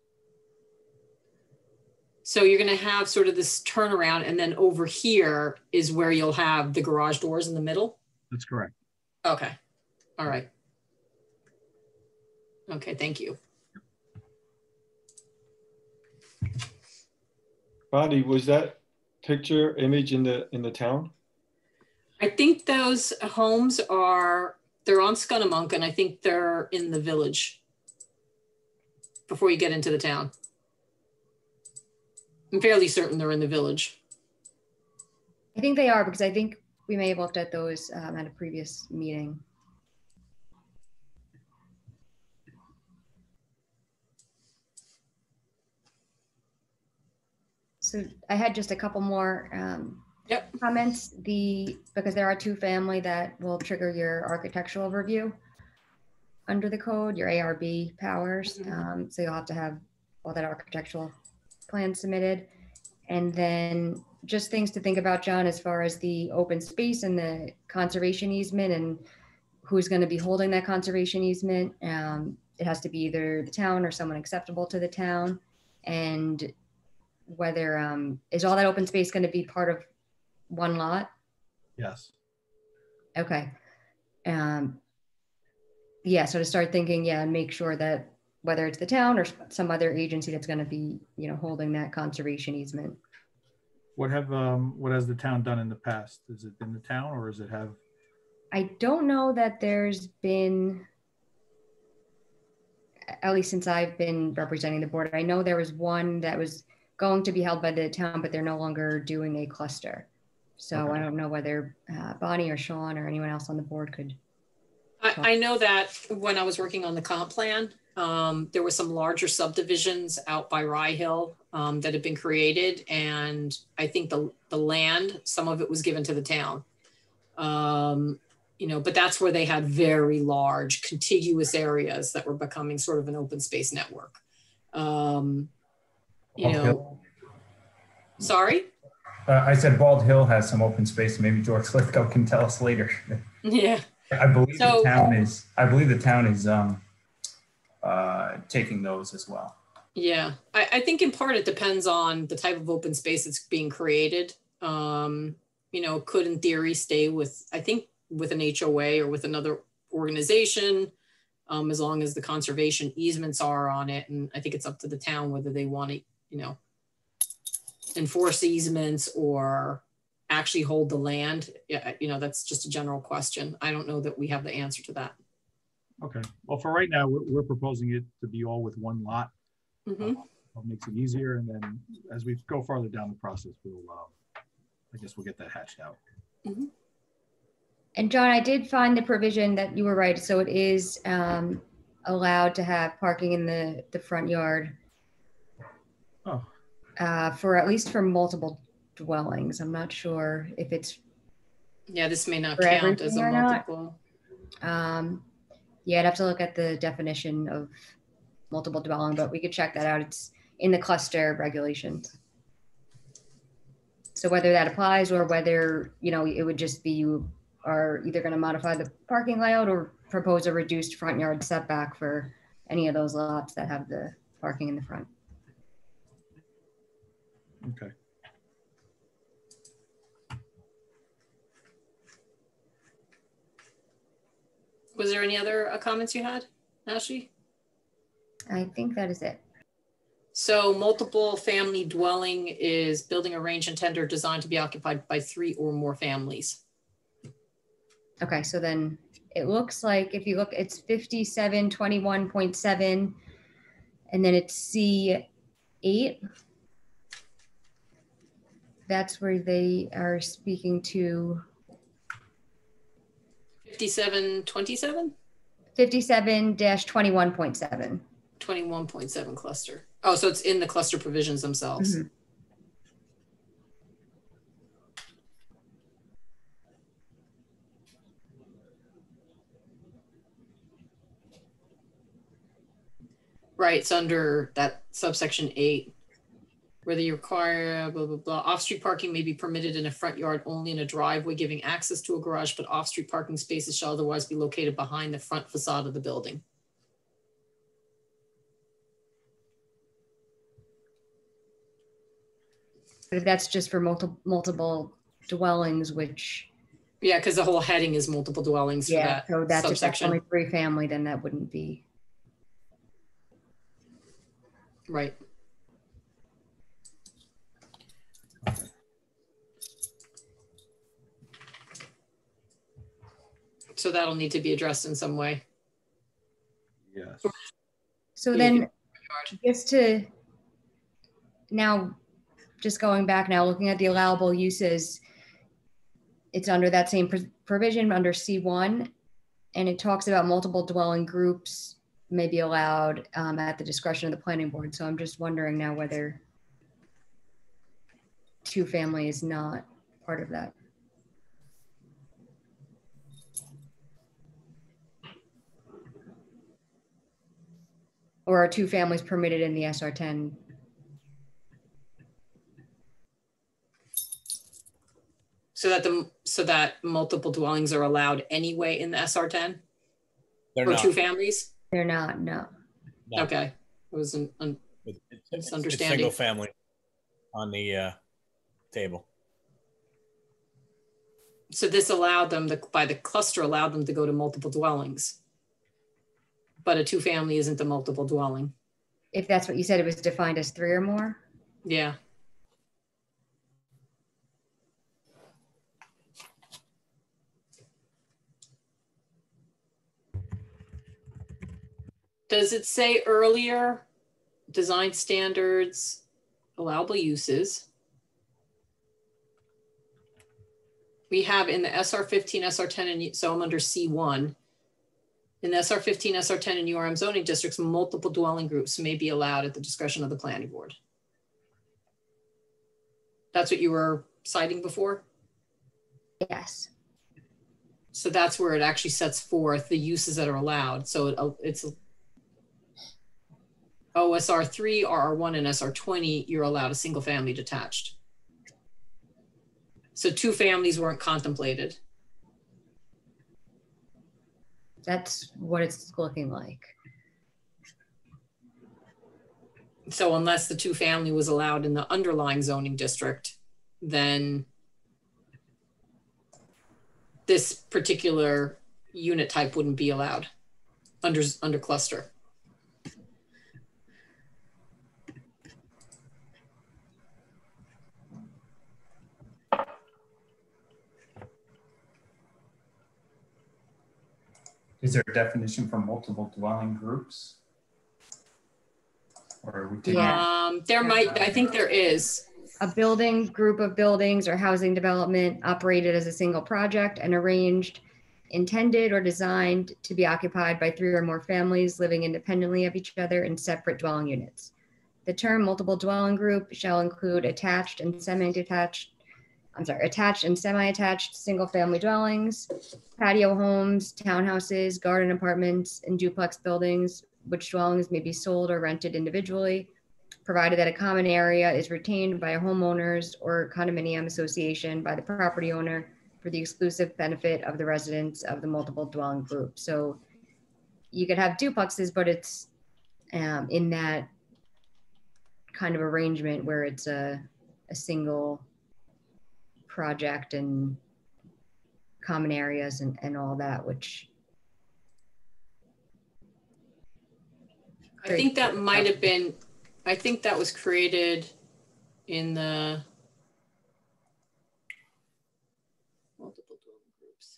So you're going to have sort of this turnaround, and then over here is where you'll have the garage doors in the middle? That's correct. Okay. All right. Okay, thank you. Bonnie, was that picture image in the town? I think those homes they're on Scunnamunk, and I think they're in the village before you get into the town. I'm fairly certain they're in the village. I think they are, because I think we may have looked at those at a previous meeting. So I had just a couple more comments. Because there are 2 family that will trigger your architectural review under the code, your ARB powers. So you'll have to have all that architectural plan submitted. And then just things to think about, John, as far as the open space and the conservation easement and who's going to be holding that conservation easement. It has to be either the town or someone acceptable to the town. And whether, is all that open space going to be part of one lot? Yes. Okay. Yeah, so to start thinking, yeah, and make sure that whether it's the town or some other agency that's going to be, you know, holding that conservation easement. What has the town done in the past? Is it been the town, or does it have? I don't know that there's been, at least since I've been representing the board, I know there was one that was going to be held by the town, but they're no longer doing a cluster. So Okay. I don't know whether Bonnie or Sean or anyone else on the board could. I know that when I was working on the comp plan, there were some larger subdivisions out by Rye Hill that had been created. And I think the land, some of it was given to the town. You know, but that's where they had very large contiguous areas that were becoming sort of an open space network. You know, sorry? I said Bald Hill has some open space. Maybe George Lithgow can tell us later. Yeah. I believe the town is taking those as well. Yeah, I think in part it depends on the type of open space that's being created. You know, could in theory stay with, I think, with an HOA or with another organization, as long as the conservation easements are on it. And I think it's up to the town whether they want to, you know, enforce easements or actually hold the land. Yeah, you know, that's just a general question. I don't know that we have the answer to that. Okay. Well, for right now, we're proposing it to be all with one lot. Mm-hmm. That makes it easier. And then as we go farther down the process, I guess we'll get that hashed out. Mm-hmm. And John, I did find the provision that you were right. So it is allowed to have parking in the front yard. Oh. For at least for multiple dwellings. I'm not sure if it's. Yeah, this may not count as a multiple. Yeah, I'd have to look at the definition of multiple dwelling, but we could check that out. It's in the cluster regulations. So whether that applies or whether, you know, it would just be you are either going to modify the parking layout or propose a reduced front yard setback for any of those lots that have the parking in the front. Okay. Was there any other comments you had, Ashley? I think that is it. So multiple family dwelling is building a range and tender designed to be occupied by 3 or more families. Okay, so then it looks like if you look, it's 5721.7 and then it's C8. That's where they are speaking to 5727? 57-21.7. 21.7 cluster. Oh, so it's in the cluster provisions themselves. Mm-hmm. Right, it's under that subsection 8, whether you require blah, blah, blah. Off-street parking may be permitted in a front yard only in a driveway giving access to a garage, but off-street parking spaces shall otherwise be located behind the front facade of the building. But if that's just for multiple dwellings, which. Yeah, because the whole heading is multiple dwellings for that so that's subsection. If that's only 3 family, then that wouldn't be. Right. So that'll need to be addressed in some way. Yes. So then just to now, just going back now, looking at the allowable uses, it's under that same provision under C1, and it talks about multiple dwelling groups may be allowed at the discretion of the planning board. So I'm just wondering now whether 2 family is not part of that. Or are 2 families permitted in the SR10? So that multiple dwellings are allowed anyway in the SR10 They're for not. two families? They're not, no. No. Okay. It was an It's misunderstanding. single family on the table. So this allowed them, by the cluster allowed them to go to multiple dwellings. But a two family isn't a multiple dwelling. If that's what you said, it was defined as 3 or more. Yeah. Does it say earlier, design standards, allowable uses? We have in the SR15, SR10, and so I'm under C1. In the SR15, SR10, and URM zoning districts, multiple dwelling groups may be allowed at the discretion of the planning board. That's what you were citing before? Yes. So that's where it actually sets forth the uses that are allowed. So it's OSR3, RR1, and SR20, you're allowed a single family detached. So two families weren't contemplated. That's what it's looking like. So unless the two family was allowed in the underlying zoning district, then this particular unit type wouldn't be allowed under cluster. Is there a definition for multiple dwelling groups? Or are we taking There might, I think there is. A building, group of buildings, or housing development operated as a single project and arranged, intended, or designed to be occupied by 3 or more families living independently of each other in separate dwelling units. The term multiple dwelling group shall include attached and semi-attached single-family dwellings, patio homes, townhouses, garden apartments, and duplex buildings, which dwellings may be sold or rented individually, provided that a common area is retained by a homeowners or condominium association by the property owner for the exclusive benefit of the residents of the multiple dwelling group. So you could have duplexes, but it's in that kind of arrangement where it's a single project and common areas and all that, which I think that might have been, I think that was created in the multiple dwelling groups.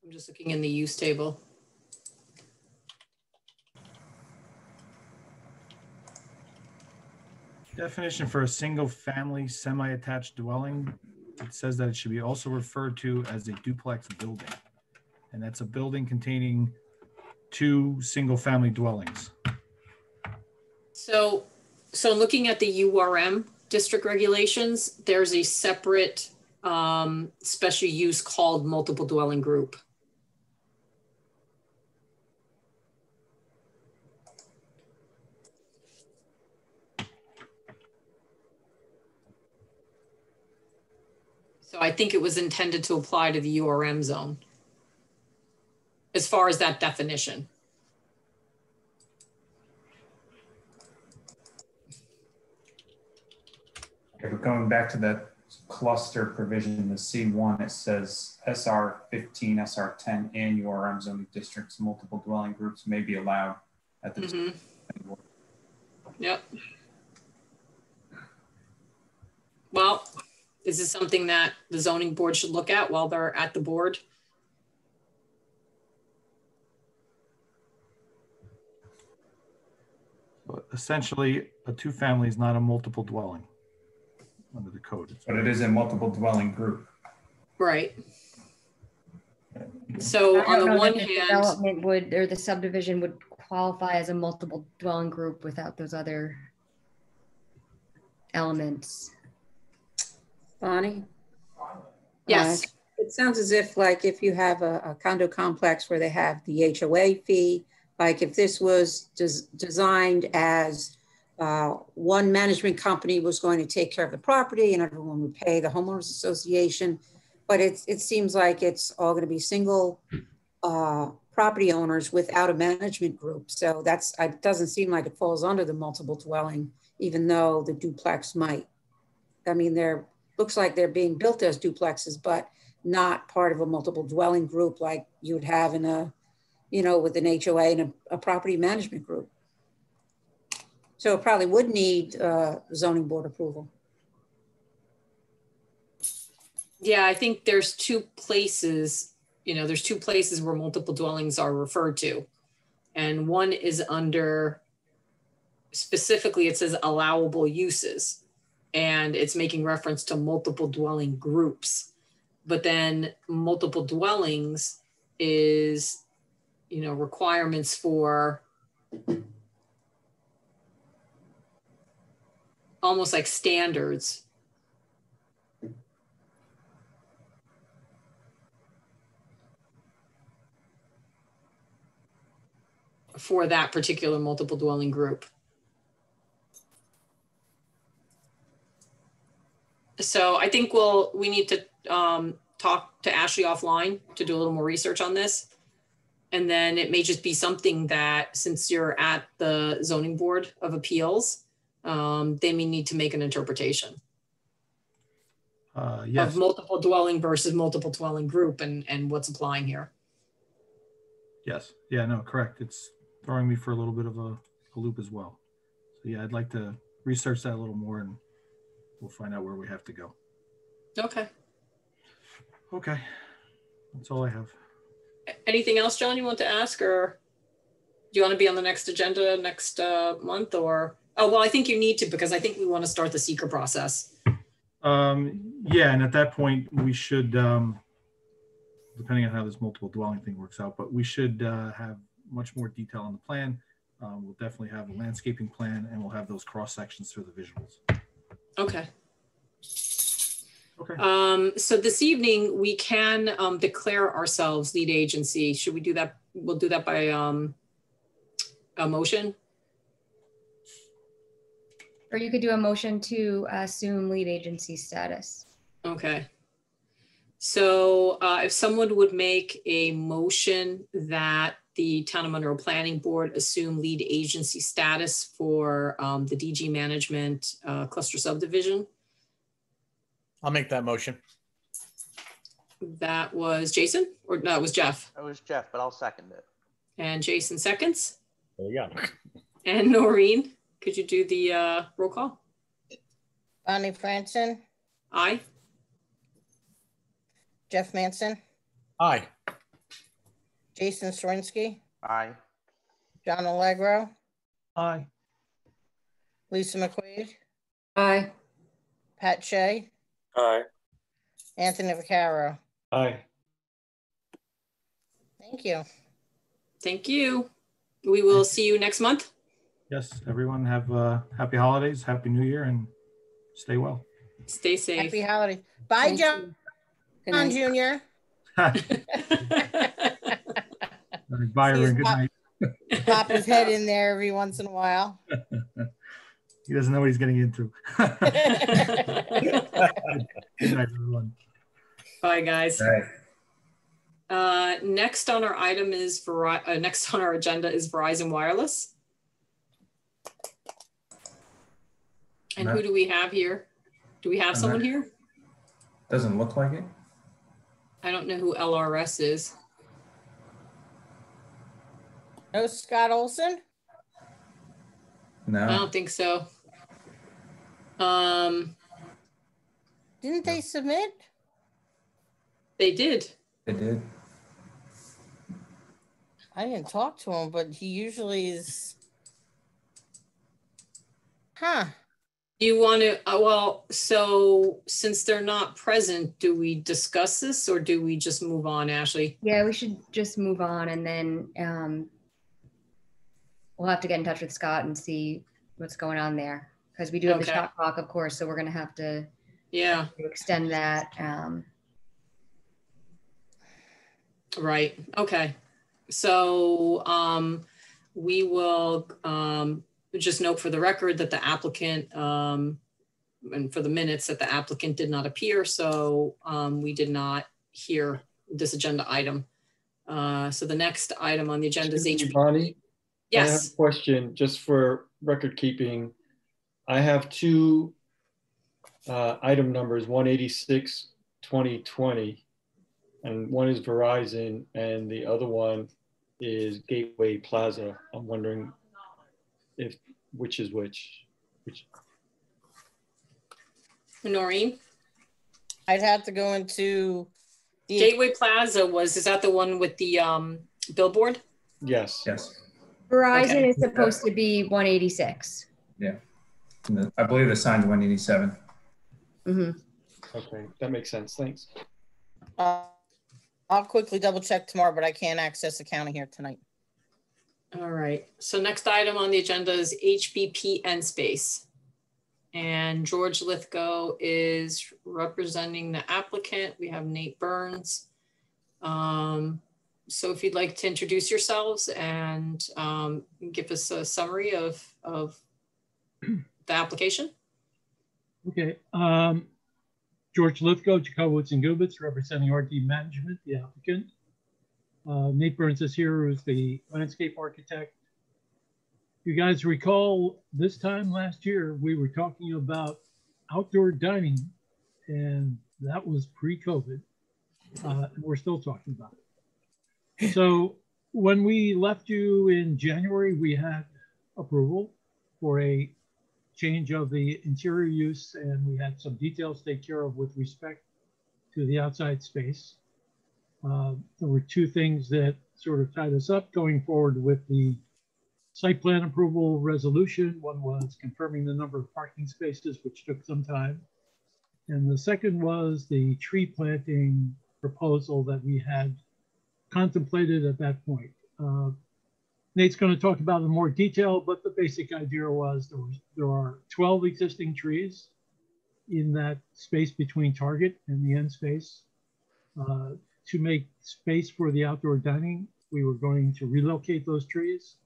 I'm just looking in the use table. Definition for a single family semi-attached dwelling. It says that it should be also referred to as a duplex building. And that's a building containing 2 single family dwellings. So looking at the URM district regulations, there's a separate special use called multiple dwelling group. So I think it was intended to apply to the URM zone as far as that definition. Okay, but going back to that cluster provision, the C1, it says SR15, SR10, and URM zoning districts, multiple dwelling groups may be allowed at the Yep. Well, is this something that the zoning board should look at while they're at the board? But essentially, a 2 family is not a multiple dwelling under the code. But it is a multiple dwelling group. Right. So on the one hand, development would, or the subdivision would qualify as a multiple dwelling group without those other elements. Bonnie? yes, It sounds as if, like, if you have a condo complex where they have the HOA fee, like if this was designed as one management company was going to take care of the property and everyone would pay the homeowners association, but it seems like it's all going to be single property owners without a management group. So it doesn't seem like it falls under the multiple dwelling, even though the duplex might. I mean, looks like they're being built as duplexes, but not part of a multiple dwelling group like you would have in a, with an HOA and a property management group. So it probably would need zoning board approval. Yeah, I think there's two places, there's two places where multiple dwellings are referred to. And one is under, specifically it says allowable uses. And it's making reference to multiple dwelling groups. But then multiple dwellings is, requirements for almost like standards. For that particular multiple dwelling group. So I think we need to talk to Ashley offline to do a little more research on this. And then it may just be something that, since you're at the zoning board of appeals, they may need to make an interpretation Yes. of multiple dwelling versus multiple dwelling group and what's applying here. Yes. Yeah, no, correct. It's throwing me for a little bit of a loop as well. So yeah, I'd like to research that a little more and we'll find out where we have to go. Okay. Okay. That's all I have. Anything else, John, you want to ask, or do you want to be on the next agenda next month, or? Oh, well, I think you need to, because I think we want to start the seeker process. Yeah, and at that point we should, depending on how this multiple dwelling thing works out, but we should have much more detail on the plan. We'll definitely have a landscaping plan, and we'll have those cross sections for the visuals. Okay. Okay. So this evening we can declare ourselves lead agency. Should we do that? We'll do that by a motion. Or you could do a motion to assume lead agency status. Okay. So if someone would make a motion that the Town of Monroe Planning Board assume lead agency status for the DG management cluster subdivision. I'll make that motion. That was Jason, or no, it was Jeff. It was Jeff, but I'll second it. And Jason seconds. There you go. And Noreen, could you do the roll call? Bonnie Franson, Aye. Jeff Manson, Aye. Jason Swinsky, Aye. John Allegro, Aye. Lisa McQuaid, Aye. Pat Shea, Aye. Anthony Vaccaro. Aye. Thank you. Thank you. We will see you next month. Yes, everyone have happy holidays, happy new year, and stay well. Stay safe. Happy holidays. Bye, Thank John. you. John Jr. Bye, everyone. Good night. Pop his head in there every once in a while. He doesn't know what he's getting into. Good night, everyone. Bye, guys. All right. Next on our item is next on our agenda is Verizon Wireless. And who do we have here? Do we have someone here? Doesn't look like it. I don't know who LRS is. No Scott Olson? No. I don't think so. Didn't they submit? They did. It did. I didn't talk to him, but he usually is. Huh. Do you want to, well, so since they're not present, do we discuss this or do we just move on, Ashley? Yeah, we should just move on, and then we'll have to get in touch with Scott and see what's going on there, because we do have the Okay. shot clock, of course, so we're going to have to Yeah, extend that. right. Okay. So we will just note for the record that the applicant and for the minutes that the applicant did not appear, so we did not hear this agenda item. So the next item on the agenda is HB. Bonnie, Yes. I have a question just for record keeping. I have two item numbers, 186 2020, and one is Verizon and the other one is Gateway Plaza. I'm wondering if which is which. Noreen? I'd have to go into the Gateway Plaza is that the one with the billboard? Yes. Yes. Verizon Okay. is supposed to be 186. Yeah. And I believe the sign's 187. Okay, that makes sense. Thanks. I'll quickly double check tomorrow, but I can't access the county here tonight. All right. So next item on the agenda is HBP N Space. And George Lithgow is representing the applicant. We have Nate Burns. So if you'd like to introduce yourselves and give us a summary of the application. Okay. George Lithgow, Jacobowitz and Gubitz, representing RD Management, the applicant. Nate Burns is here, who's the landscape architect. You guys recall this time last year, we were talking about outdoor dining, and that was pre-COVID. And we're still talking about it. So when we left you in January, we had approval for a change of the interior use, and we had some details to take care of with respect to the outside space. There were two things that sort of tied us up going forward with the site plan approval resolution. One was confirming the number of parking spaces, which took some time. And the second was the tree planting proposal that we had contemplated at that point. Nate's going to talk about it in more detail, but the basic idea was there are 12 existing trees in that space between Target and the end space. To make space for the outdoor dining, we were going to relocate those trees.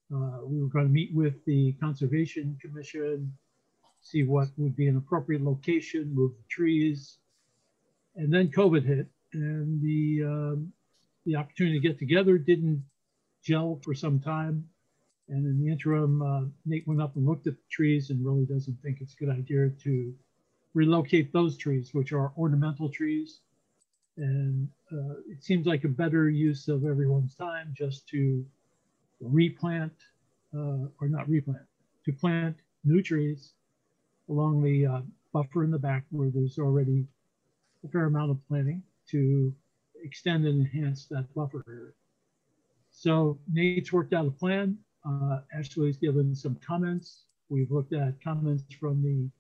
We were going to meet with the Conservation Commission, see what would be an appropriate location, move the trees. And then COVID hit, and the opportunity to get together didn't gel for some time. And in the interim, Nate went up and looked at the trees and really doesn't think it's a good idea to relocate those trees, which are ornamental trees. And it seems like a better use of everyone's time just to replant, or not replant, to plant new trees along the buffer in the back where there's already a fair amount of planting to extend and enhance that buffer area. So Nate's worked out a plan. Ashley's given some comments. We've looked at comments from the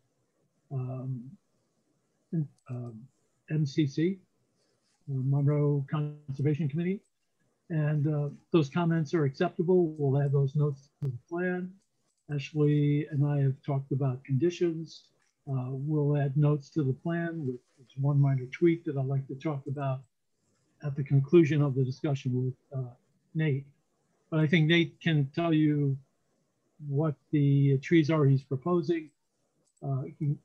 MCC, Monroe Conservation Committee. And those comments are acceptable. We'll add those notes to the plan. Ashley and I have talked about conditions. We'll add notes to the plan with one minor tweak that I'd like to talk about at the conclusion of the discussion with Nate. But I think Nate can tell you what the trees are he's proposing.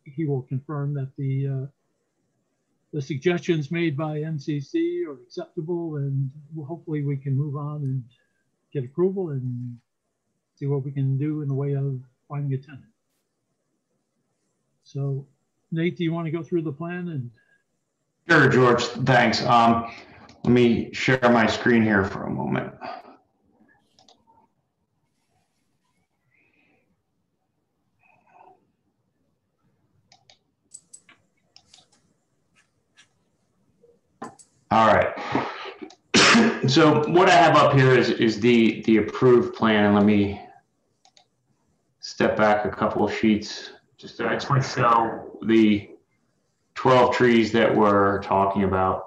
He will confirm that the suggestions made by MCC are acceptable, and hopefully we can move on and get approval and see what we can do in the way of finding a tenant. So Nate, do you want to go through the plan? And sure, George, thanks. Let me share my screen here for a moment. All right. So what I have up here is the approved plan. And let me step back a couple of sheets. I just want to show the 12 trees that we're talking about.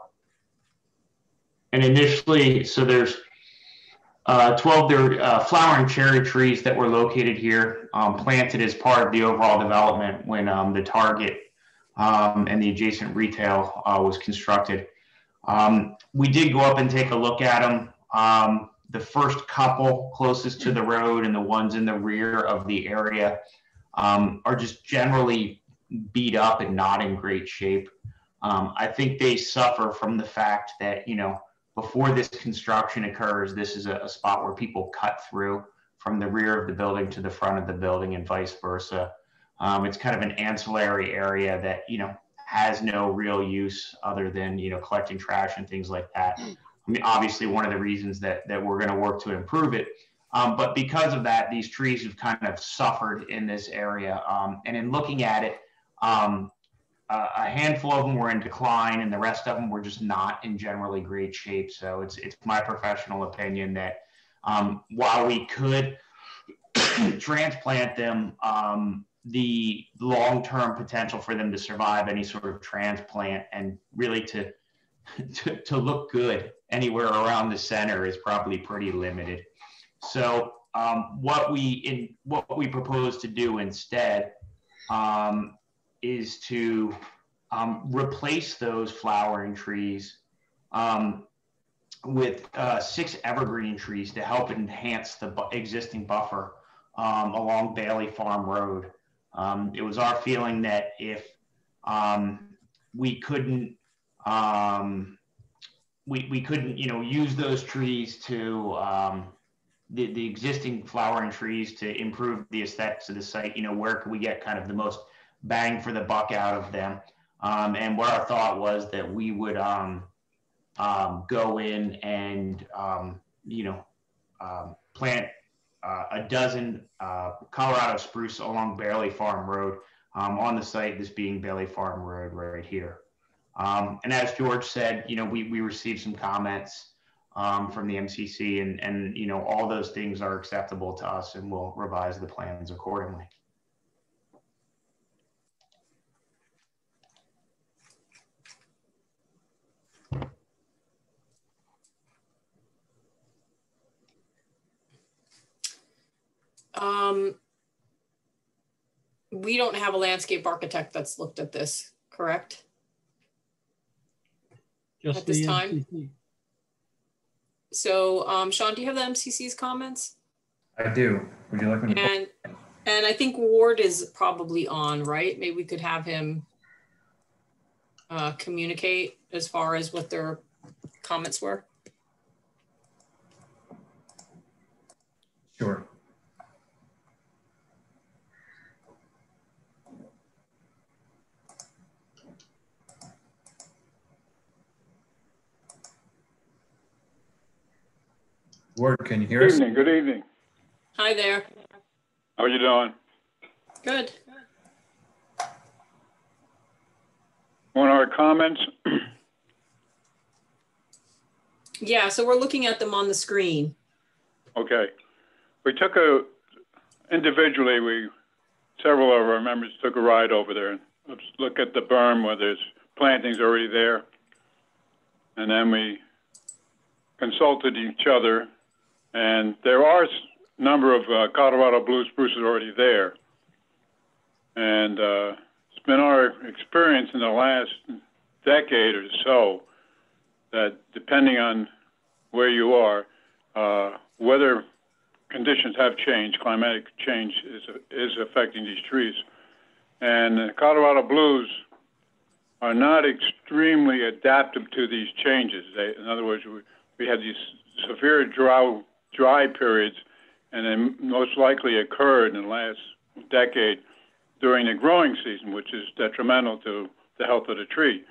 And initially, so there's 12 flowering cherry trees that were located here, planted as part of the overall development when the Target and the adjacent retail was constructed. We did go up and take a look at them. The first couple closest to the road and the ones in the rear of the area are just generally beat up and not in great shape. I think they suffer from the fact that, you know, before this construction occurs, this is a spot where people cut through from the rear of the building to the front of the building and vice versa. It's kind of an ancillary area that, you know, has no real use other than, you know, collecting trash and things like that. I mean, obviously one of the reasons that we're going to work to improve it. But because of that, these trees have kind of suffered in this area. And in looking at it, a handful of them were in decline and the rest of them were just not in generally great shape. So it's my professional opinion that while we could transplant them, the long-term potential for them to survive any sort of transplant and really to look good anywhere around the center is probably pretty limited. So what we propose to do instead is to replace those flowering trees with 6 evergreen trees to help enhance the existing buffer along Bailey Farm Road. It was our feeling that if we couldn't, you know, use those trees to the existing flowering trees to improve the aesthetics of the site, you know, where can we get kind of the most bang for the buck out of them? And what our thought was that we would go in and, you know, plant a dozen Colorado spruce along Bailey Farm Road on the site, this being Bailey Farm Road right here. And as George said, you know, we received some comments from the MCC and, you know, all those things are acceptable to us and we'll revise the plans accordingly. We don't have a landscape architect that's looked at this, correct? Just at this the time. MCC. So, Sean, do you have the MCC's comments? I do. Would you like me to? And I think Ward is probably on, right? Maybe we could have him communicate as far as what their comments were. Sure. Ward, can you hear us? Good evening. Hi there. How are you doing? Good. On our comments? Yeah, so we're looking at them on the screen. Okay. We took individually, several of our members took a ride over there. Let's look at the berm where there's plantings already there. And then we consulted each other. And there are a number of Colorado blue spruces already there. And it's been our experience in the last decade or so that depending on where you are, weather conditions have changed. Climatic change is affecting these trees. And the Colorado blues are not extremely adaptive to these changes. In other words, we had these severe dry periods, and they most likely occurred in the last decade during the growing season, which is detrimental to the health of the tree.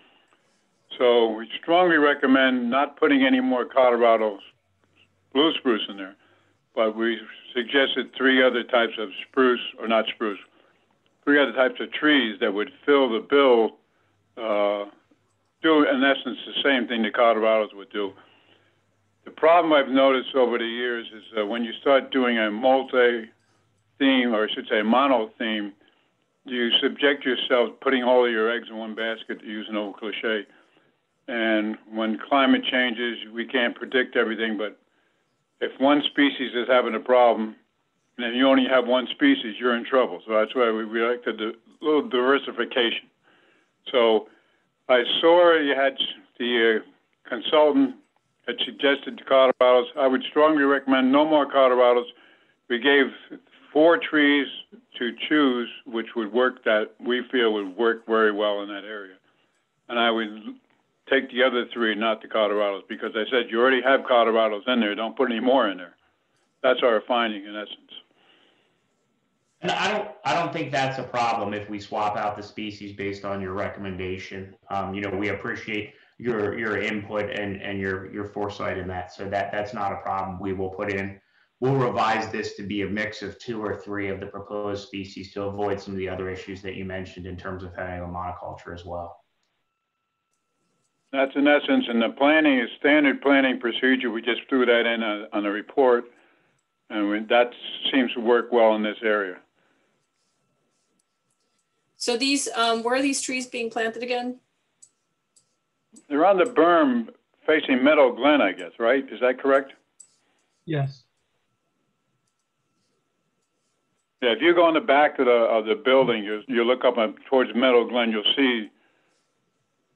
So we strongly recommend not putting any more Colorado blue spruce in there, but we suggested 3 other types of spruce, or not spruce, 3 other types of trees that would fill the bill, do in essence the same thing the Colorados would do. The problem I've noticed over the years is that when you start doing a multi-theme, or I should say mono-theme, you subject yourself putting all of your eggs in one basket, to use an old cliche. And when climate changes, we can't predict everything, but if one species is having a problem, and then you only have one species, you're in trouble. So that's why we like to do a little diversification. So I saw you had the consultant had suggested to Colorados. I would strongly recommend no more Colorados. We gave 4 trees to choose, which would work, that we feel would work very well in that area. And I would take the other 3, not the Colorados, because I said you already have Colorados in there. Don't put any more in there. That's our finding in essence. And I don't think that's a problem if we swap out the species based on your recommendation. You know, we appreciate your input and your foresight in that. So that's not a problem. We'll revise this to be a mix of 2 or 3 of the proposed species to avoid some of the other issues that you mentioned in terms of having a monoculture as well. That's in essence, and the planning is standard planning procedure. We just threw that in on the report, and that seems to work well in this area. So these, where are these trees being planted again? They're on the berm facing Meadow Glen, I guess, right? Is that correct? Yes. Yeah, if you go in the back of the building, you look up towards Meadow Glen, you'll see a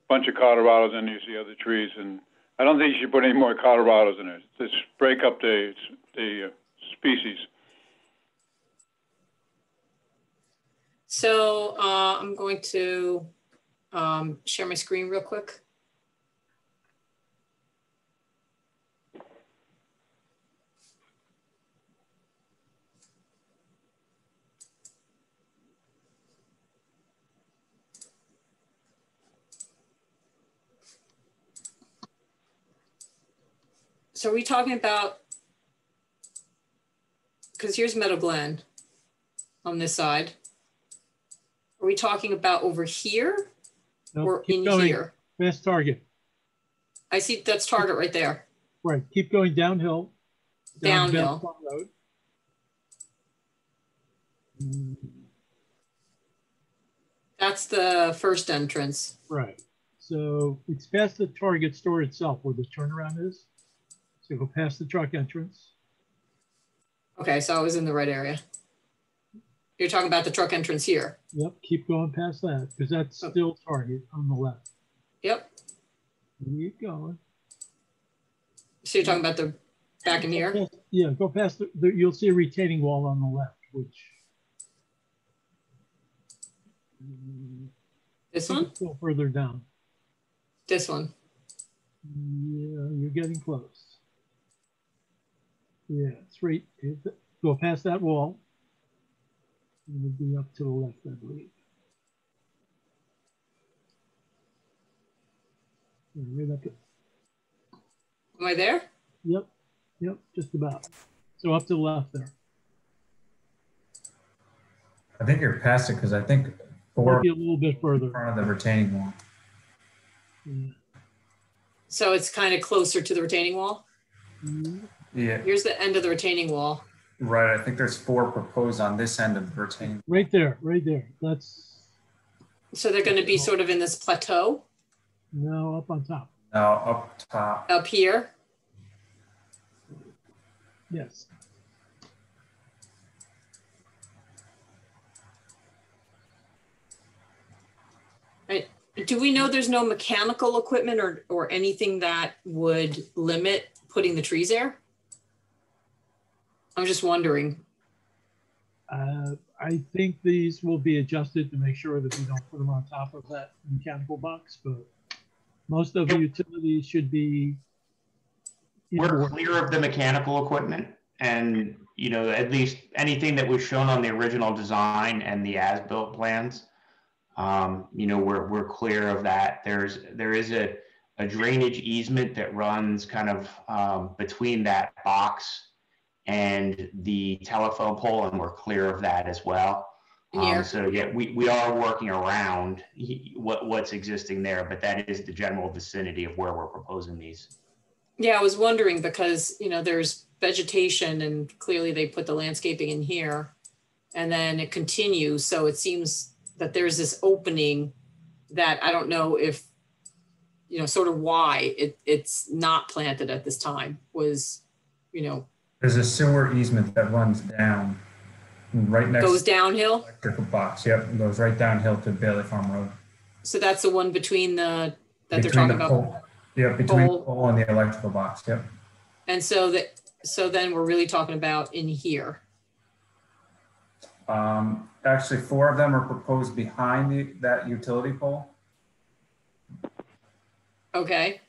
bunch of Colorados and you see other trees. And I don't think you should put any more Colorados in there. Just break up the species. So I'm going to share my screen real quick. So are we talking about, because here's Meadow Glen on this side. Are we talking about over here or in here? Best target. I see that's target right there. Right. Keep going downhill. Downhill. Road. That's the first entrance. Right. So it's past the target store itself where the turnaround is. So go past the truck entrance. Okay, so I was in the right area. You're talking about the truck entrance here. Yep, keep going past that because that's still target on the left. Yep. Keep going. So you're talking about the back in here? Yeah, go past you'll see a retaining wall on the left, which. This one? Still further down. This one. Yeah, you're getting close. Yeah, it's right. Go past that wall. It would be up to the left, I believe. Yeah, right up there. Am I there? Yep, yep, just about. So up to the left there. I think you're past it because I think Might be a little bit further. in front of the retaining wall. Yeah. So it's kind of closer to the retaining wall? Yeah. Here's the end of the retaining wall. Right. I think there's 4 proposed on this end of the retaining. Right there, right there. That's. So they're going to be sort of in this plateau? No, up on top. No, up top. Up here? Yes. Right. Do we know there's no mechanical equipment or anything that would limit putting the trees there? I'm just wondering. I think these will be adjusted to make sure that we don't put them on top of that mechanical box, but most of the utilities should be. We're clear of the mechanical equipment, and you know, at least anything that was shown on the original design and the as-built plans. You know, we're clear of that. There is a drainage easement that runs kind of between that box and the telephone pole, and we're clear of that as well. So yeah, we are working around what's existing there, but that is the general vicinity of where we're proposing these. Yeah, I was wondering because, you know, there's vegetation and clearly they put the landscaping in here and then it continues. So it seems that there's this opening that I don't know if, you know, sort of why it's not planted at this time was, you know. There's a sewer easement that runs down right next. Goes downhill? To the electrical box. Yep, it goes right downhill to Bailey Farm Road. So that's the one between the, that they're talking about? Pole. Yeah, between the pole and the electrical box, yep. And so then we're really talking about in here. Actually, 4 of them are proposed behind that utility pole. Okay.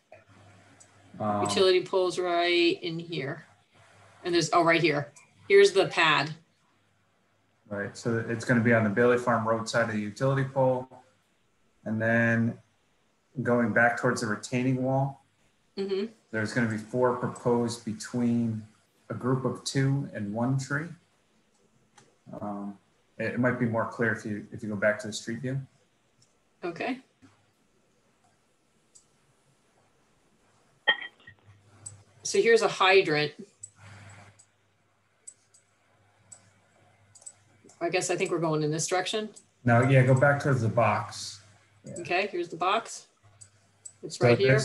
Utility poles right in here. And there's, oh, right here. Here's the pad. Right, so it's going to be on the Bailey Farm Road side of the utility pole. And then going back towards the retaining wall, there's going to be 4 proposed between a group of 2 and 1 tree. It might be more clear if you go back to the street view. Okay. So here's a hydrant. I guess I think we're going in this direction. No, yeah, go back towards the box. Yeah. Okay, here's the box. It's right here.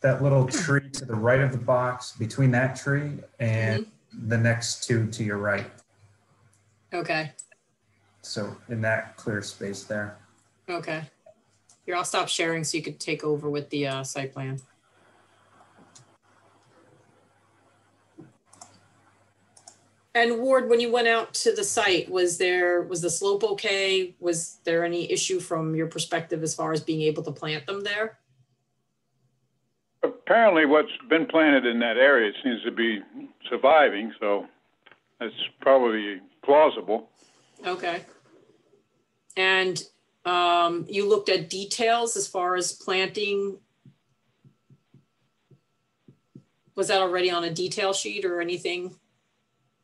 That little tree to the right of the box, between that tree and the next 2 to your right. Okay. So in that clear space there. Okay. Here, I'll stop sharing so you could take over with the site plan. And Ward, when you went out to the site, was the slope okay? Was there any issue from your perspective as far as being able to plant them there? Apparently what's been planted in that area seems to be surviving, so that's probably plausible. Okay. And you looked at details as far as planting. Was that already on a detail sheet or anything?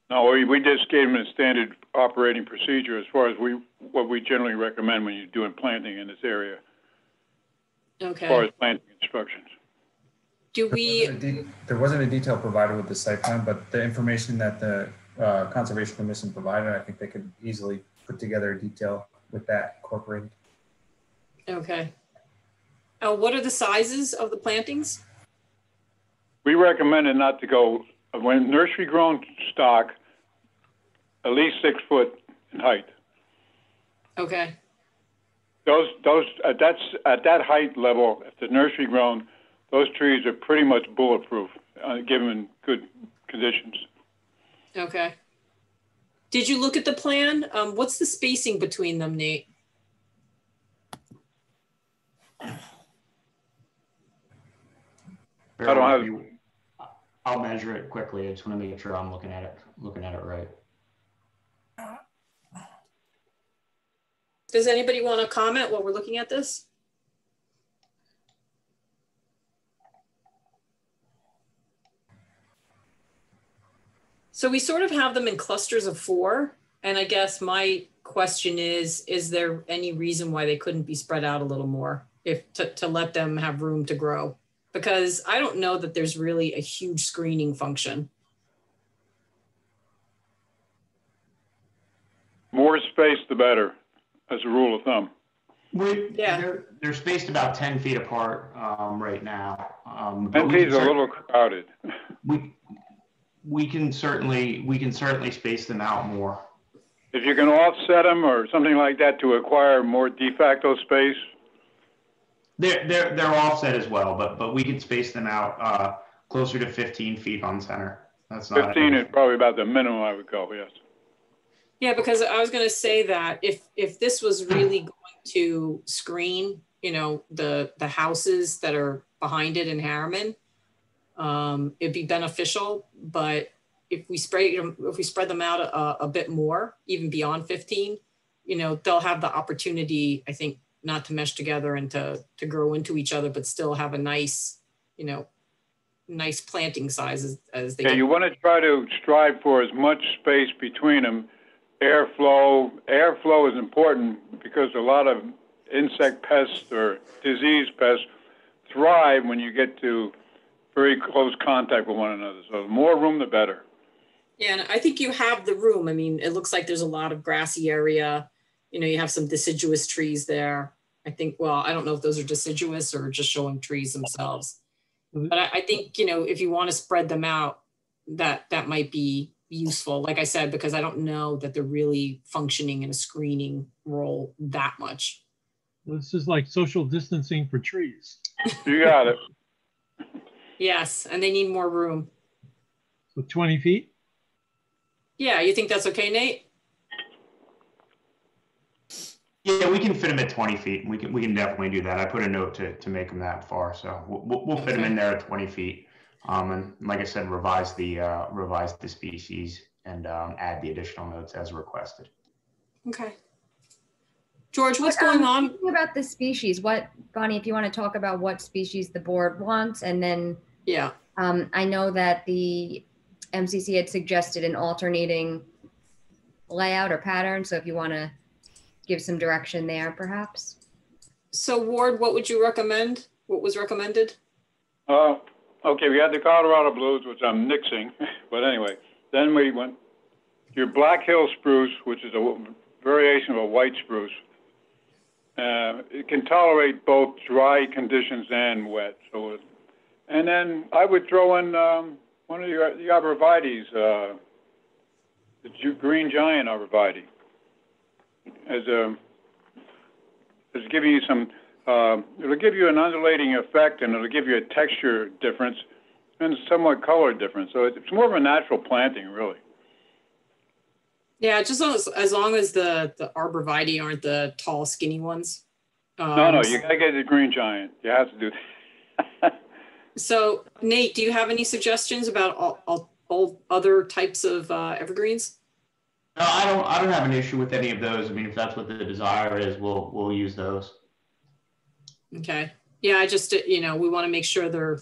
No, we just gave them a standard operating procedure as far as what we generally recommend when you're doing planting in this area. Okay. As far as planting instructions. There wasn't a detail provided with the site plan, but the information that the Conservation Commission provided, I think they could easily put together a detail with that incorporated. Okay. What are the sizes of the plantings? We recommended not to go, when nursery grown stock, at least 6 foot in height. Okay. Those at that height level, if the nursery grown, those trees are pretty much bulletproof, given good conditions. Okay. Did you look at the plan? What's the spacing between them, Nate? I don't have. I'll measure it quickly. I just want to make sure I'm looking at it right. Does anybody want to comment while we're looking at this? So we sort of have them in clusters of 4. And I guess my question is there any reason why they couldn't be spread out a little more to let them have room to grow? Because I don't know that there's really a huge screening function. More space, the better, as a rule of thumb. They're spaced about 10 feet apart right now. 10 feet is a little crowded. We can certainly space them out more. If you can offset them or something like that to acquire more de facto space. They're offset as well, but we can space them out closer to 15 feet on center. That's not 15 is probably about the minimum I would go, yes. Yeah, because I was going to say that if this was really going to screen, the houses that are behind it in Harriman, it'd be beneficial. But if we spread them out a bit more, even beyond 15, they'll have the opportunity, I think, not to mesh together and to grow into each other, but still have a nice, nice planting size as they get. You want to try to strive for as much space between them. Airflow is important because a lot of insect pests or disease pests thrive when you get to very close contact with one another. So the more room, the better. Yeah, and I think you have the room. I mean, it looks like there's a lot of grassy area. You have some deciduous trees there. I think, well, I don't know if those are deciduous or just showing trees themselves. But I think, if you want to spread them out, that might be useful, like I said, because I don't know that they're really functioning in a screening role that much. This is like social distancing for trees. You got it. Yes, and they need more room. So 20 feet? Yeah, you think that's okay, Nate? Yeah, we can fit them at 20 feet. We can definitely do that. I put a note to make them that far, so we'll fit them in there at 20 feet. And like I said, revise the species and add the additional notes as requested. Okay. George, what's going on? Thinking about the species, Bonnie, if you want to talk about what species the board wants, and then yeah, I know that the MCC had suggested an alternating layout or pattern. So if you want to give some direction there, perhaps. So Ward, what would you recommend? What was recommended? Okay, we had the Colorado blues, which I'm nixing, but anyway, then we went your Black Hill spruce, which is a variation of a white spruce. It can tolerate both dry conditions and wet. So, and then I would throw in one of the arborvitaes, the green giant arborvitae, as giving you some. It'll give you an undulating effect, and it'll give you a texture difference and somewhat color difference. So it's more of a natural planting, really. Yeah, just as long as the arborvitae aren't the tall, skinny ones. No, you gotta get the green giant. You have to do that. So Nate, do you have any suggestions about all other types of evergreens? No, I don't have an issue with any of those. I mean, if that's what the desire is, we'll use those. Okay. Yeah, I just, we want to make sure they're,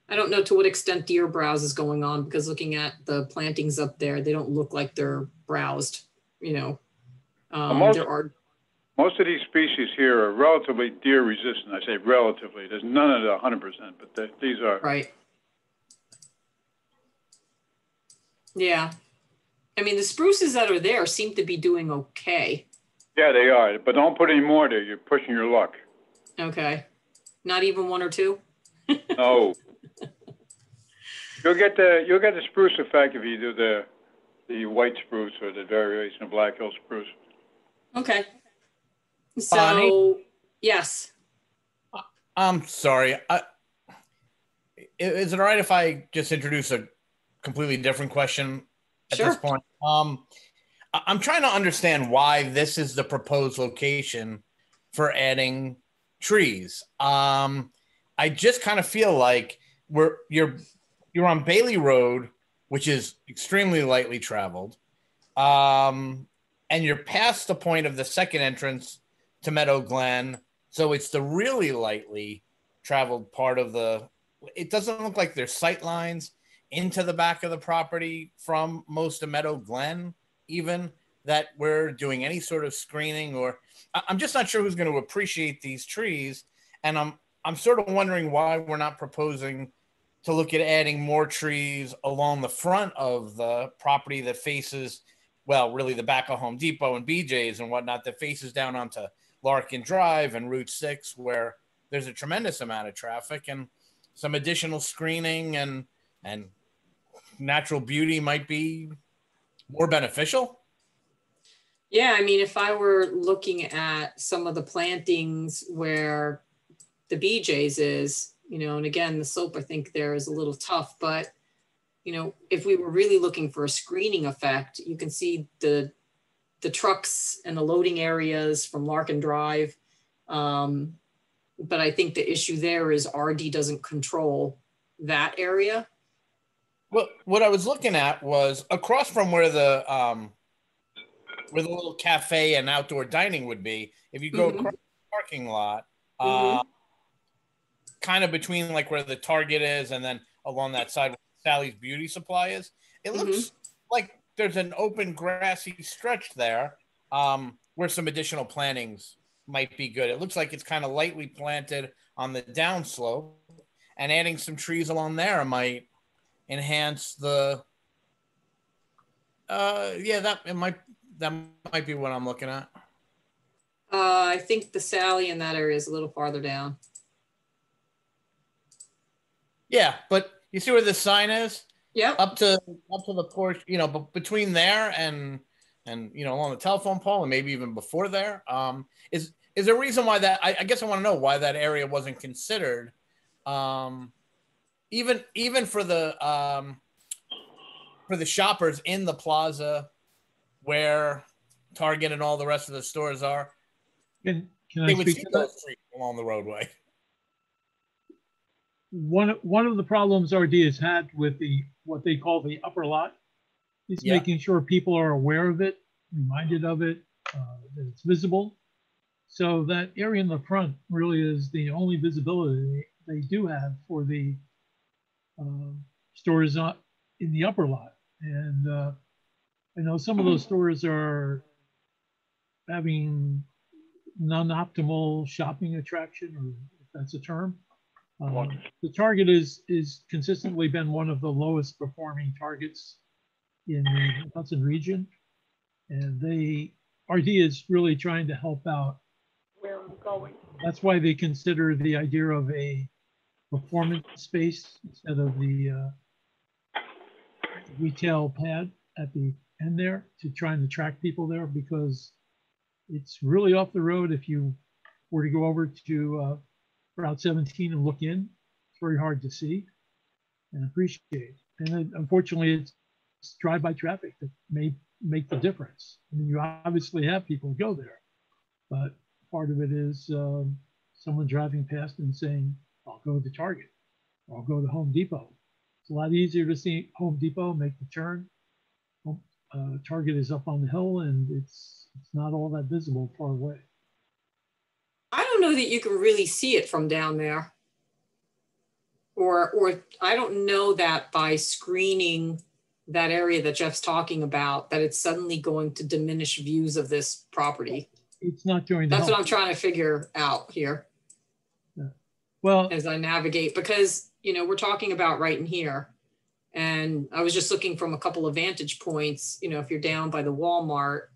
I don't know to what extent deer browse is going on, because looking at the plantings up there, they don't look like they're browsed, Most of these species here are relatively deer resistant. I say relatively. There's none of the 100%, but these are. Right. Yeah. I mean, the spruces that are there seem to be doing okay. Yeah, they are. But don't put any more there. You're pushing your luck. Okay. Not even one or two? No. You'll get the spruce effect if you do the white spruce or the variation of Black Hill spruce. Okay. So, Bonnie? yes. I'm sorry. Is it all right if I just introduce a completely different question at this point? I'm trying to understand why this is the proposed location for adding trees. I just kind of feel like you're on Bailey Road, which is extremely lightly traveled, and you're past the point of the second entrance to Meadow Glen, so it's the really lightly traveled part of the. It doesn't look like there's sight lines into the back of the property from most of Meadow Glen, even that we're doing any sort of screening, or I'm just not sure who's going to appreciate these trees, and I'm sort of wondering why we're not proposing to look at adding more trees along the front of the property that faces, well, really the back of Home Depot and BJ's and whatnot, that faces down onto Larkin Drive and Route 6, where there's a tremendous amount of traffic, and some additional screening and natural beauty might be more beneficial. Yeah, I mean, if I were looking at some of the plantings where the BJ's is, and again, the slope I think there is a little tough, but if we were really looking for a screening effect, you can see the trucks and the loading areas from Larkin Drive. But I think the issue there is RD doesn't control that area. Well, what I was looking at was across from where the little cafe and outdoor dining would be. If you go across the parking lot, kind of between like where the Target is and then along that side where Sally's Beauty Supply is, it looks like there's an open grassy stretch there where some additional plantings might be good. It looks like it's kind of lightly planted on the downslope, and adding some trees along there might enhance the that might be what I'm looking at. I think the Sally in that area is a little farther down. Yeah, but you see where the sign is? Yeah. Up to the porch, but between there and along the telephone pole and maybe even before there, is there a reason why that? I guess I want to know why that area wasn't considered, even for the shoppers in the plaza where Target and all the rest of the stores are. Can They I would speak see to that? those trees along the roadway. One of the problems RD has had with the what they call the upper lot is Yeah. making sure people are aware of it, reminded of it, that it's visible. So that area in the front really is the only visibility they do have for the stores in the upper lot. And I know some of those stores are having non-optimal shopping attraction, or if that's a term. The Target is consistently been one of the lowest performing Targets in the Hudson region, and RD is really trying to help out. Where I'm going. That's why they consider the idea of a performance space instead of the retail pad at the end there, to try and attract people there, because it's really off the road. If you were to go over to Route 17 and look in, it's very hard to see and appreciate. And then, unfortunately, it's drive-by traffic that may make the difference. I mean, you obviously have people go there, but part of it is someone driving past and saying, I'll go to Target, or I'll go to Home Depot. It's a lot easier to see Home Depot, make the turn. Target is up on the hill, and it's not all that visible far away. I don't know that you can really see it from down there. Or I don't know that by screening that area that Jeff's talking about, that it's suddenly going to diminish views of this property. It's not going to That's help. what I'm trying to figure out here. Yeah. Well, as I navigate, because, you know, we're talking about right in here. And I was just looking from a couple of vantage points, you know, if you're down by the Walmart,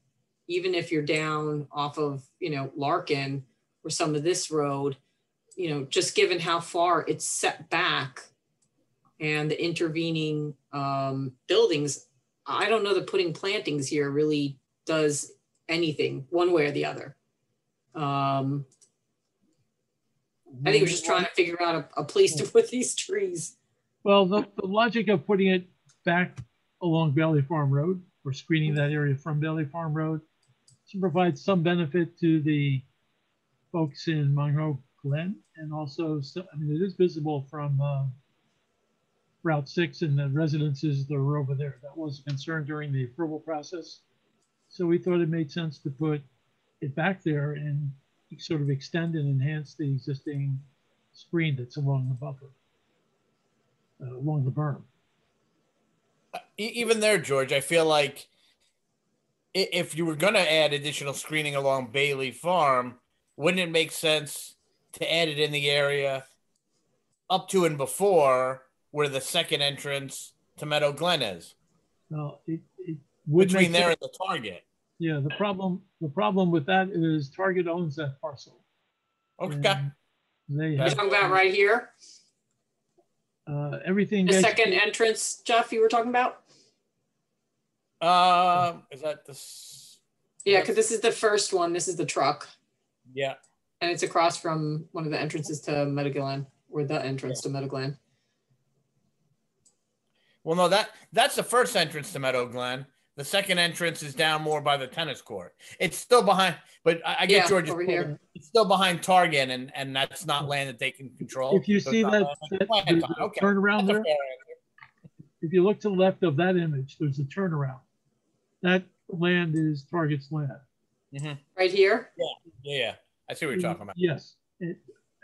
even if you're down off of, you know, Larkin or some of this road, you know, just given how far it's set back and the intervening buildings, I don't know that putting plantings here really does anything one way or the other. I think we're just trying to figure out a place to put these trees. Well, the logic of putting it back along Bailey Farm Road, or screening that area from Bailey Farm Road, to provide some benefit to the folks in Monroe Glen, and also, I mean, it is visible from Route 6 and the residences that are over there. That was a concern during the approval process. So we thought it made sense to put it back there and sort of extend and enhance the existing screen that's along the buffer, along the berm. Even there, George, I feel like if you were going to add additional screening along Bailey Farm, wouldn't it make sense to add it in the area up to and before where the second entrance to Meadow Glen is? No, it would between there sense. and the Target. Yeah, the problem with that is Target owns that parcel. Okay. They You're talking about right here? Everything. The second entrance, Jeff, you were talking about? Is that this? Yeah, because this is the first one. This is the truck. Yeah. And it's across from one of the entrances to Meadow Glen, or the entrance to Meadow Glen. Well, no, that's the first entrance to Meadow Glen. The second entrance is down more by the tennis court. It's still behind, but I get George's over here. It's still behind Target, and that's not land that they can control. If you see that okay. turnaround there, if you look to the left of that image, there's a turnaround. That land is Target's land. Mm-hmm. Right here? Yeah. I see what you're talking about. Yes.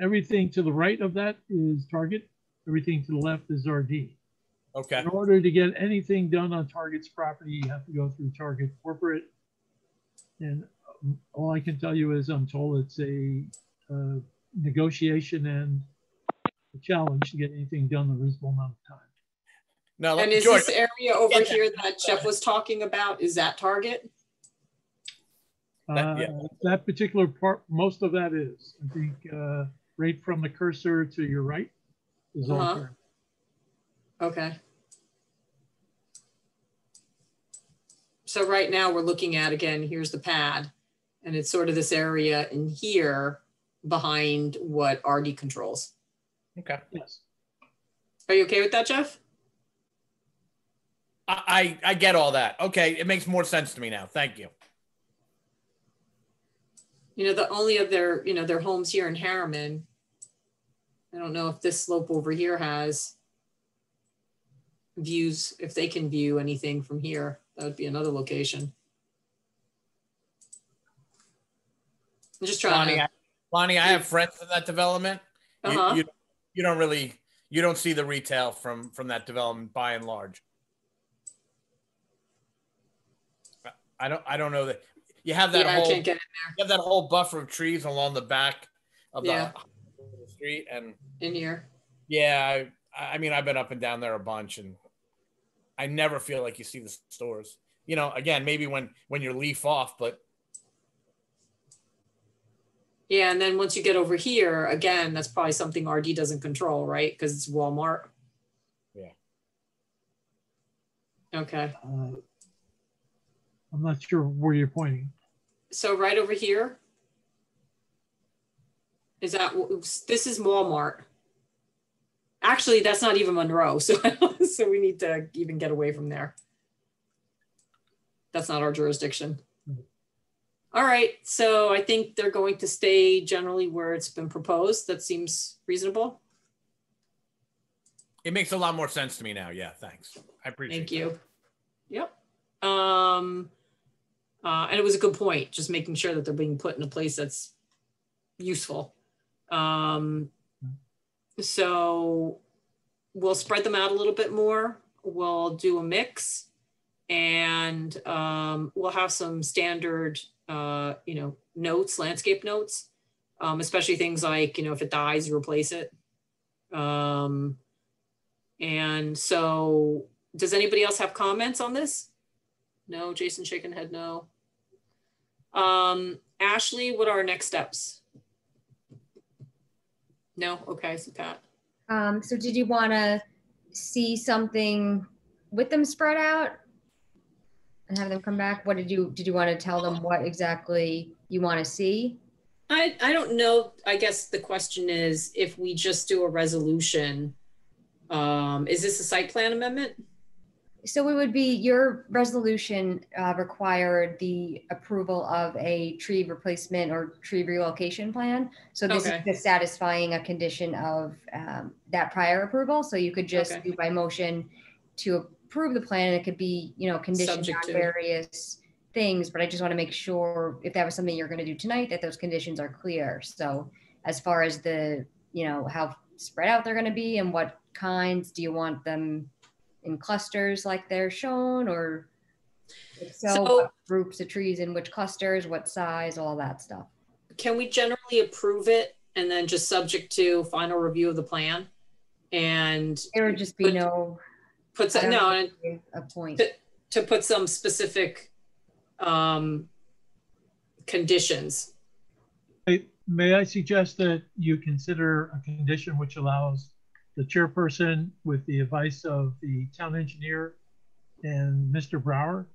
Everything to the right of that is Target. Everything to the left is RD. Okay. In order to get anything done on Target's property, you have to go through Target corporate. And all I can tell you is I'm told it's a negotiation and a challenge to get anything done in a reasonable amount of time. Now, and is George, this area over here that Jeff was talking about, is that Target? That particular part, most of that is. I think right from the cursor to your right is all Target. Okay. So right now we're looking at, again, here's the pad, and it's sort of this area in here behind what RD controls. Okay. Yes. Are you okay with that, Jeff? I get all that. Okay, it makes more sense to me now. Thank you. You know, the only of their, you know, their homes here in Harriman. I don't know if this slope over here has views, if they can view anything from here. That would be another location. I'm just trying to. Lonnie, I have friends in that development. You don't really, you don't see the retail from that development by and large. I don't know that you have that whole. I can't get in there. You have that whole buffer of trees along the back of the street and in here. Yeah, I mean, I've been up and down there a bunch, and I never feel like you see the stores. You know, again, maybe when you're leaf off, but yeah, and then once you get over here, again, that's probably something RD doesn't control, right? Because it's Walmart. Yeah. Okay. I'm not sure where you're pointing. So right over here, this is Walmart. Actually, that's not even Monroe, so we need to even get away from there. That's not our jurisdiction. All right, so I think they're going to stay generally where it's been proposed. That seems reasonable. It makes a lot more sense to me now. Yeah, thanks. I appreciate it. Thank you. Yep. And it was a good point, just making sure that they're being put in a place that's useful. So we'll spread them out a little bit more. We'll do a mix, and we'll have some standard, notes, landscape notes, especially things like, if it dies, you replace it. And so does anybody else have comments on this? No, Jason shaking head, no. Ashley, what are our next steps? No, okay, so Pat. So did you want to see something with them spread out and have them come back? What did you want to tell them what exactly you want to see? I don't know. I guess the question is, if we just do a resolution, is this a site plan amendment? So it would be, your resolution required the approval of a tree replacement or tree relocation plan. So this is just satisfying a condition of that prior approval. So you could just do by motion to approve the plan. It could be, conditioned on various things, but I just want to make sure if that was something you're going to do tonight, that those conditions are clear. So as far as the, how spread out they're going to be and what kinds, do you want them in clusters like they're shown, or if so what groups of trees in which clusters, what size, all that stuff? Can we generally approve it and then just subject to final review of the plan? And there would just be a point to put some specific conditions. May I suggest that you consider a condition which allows the chairperson, with the advice of the town engineer and Mr. Brower,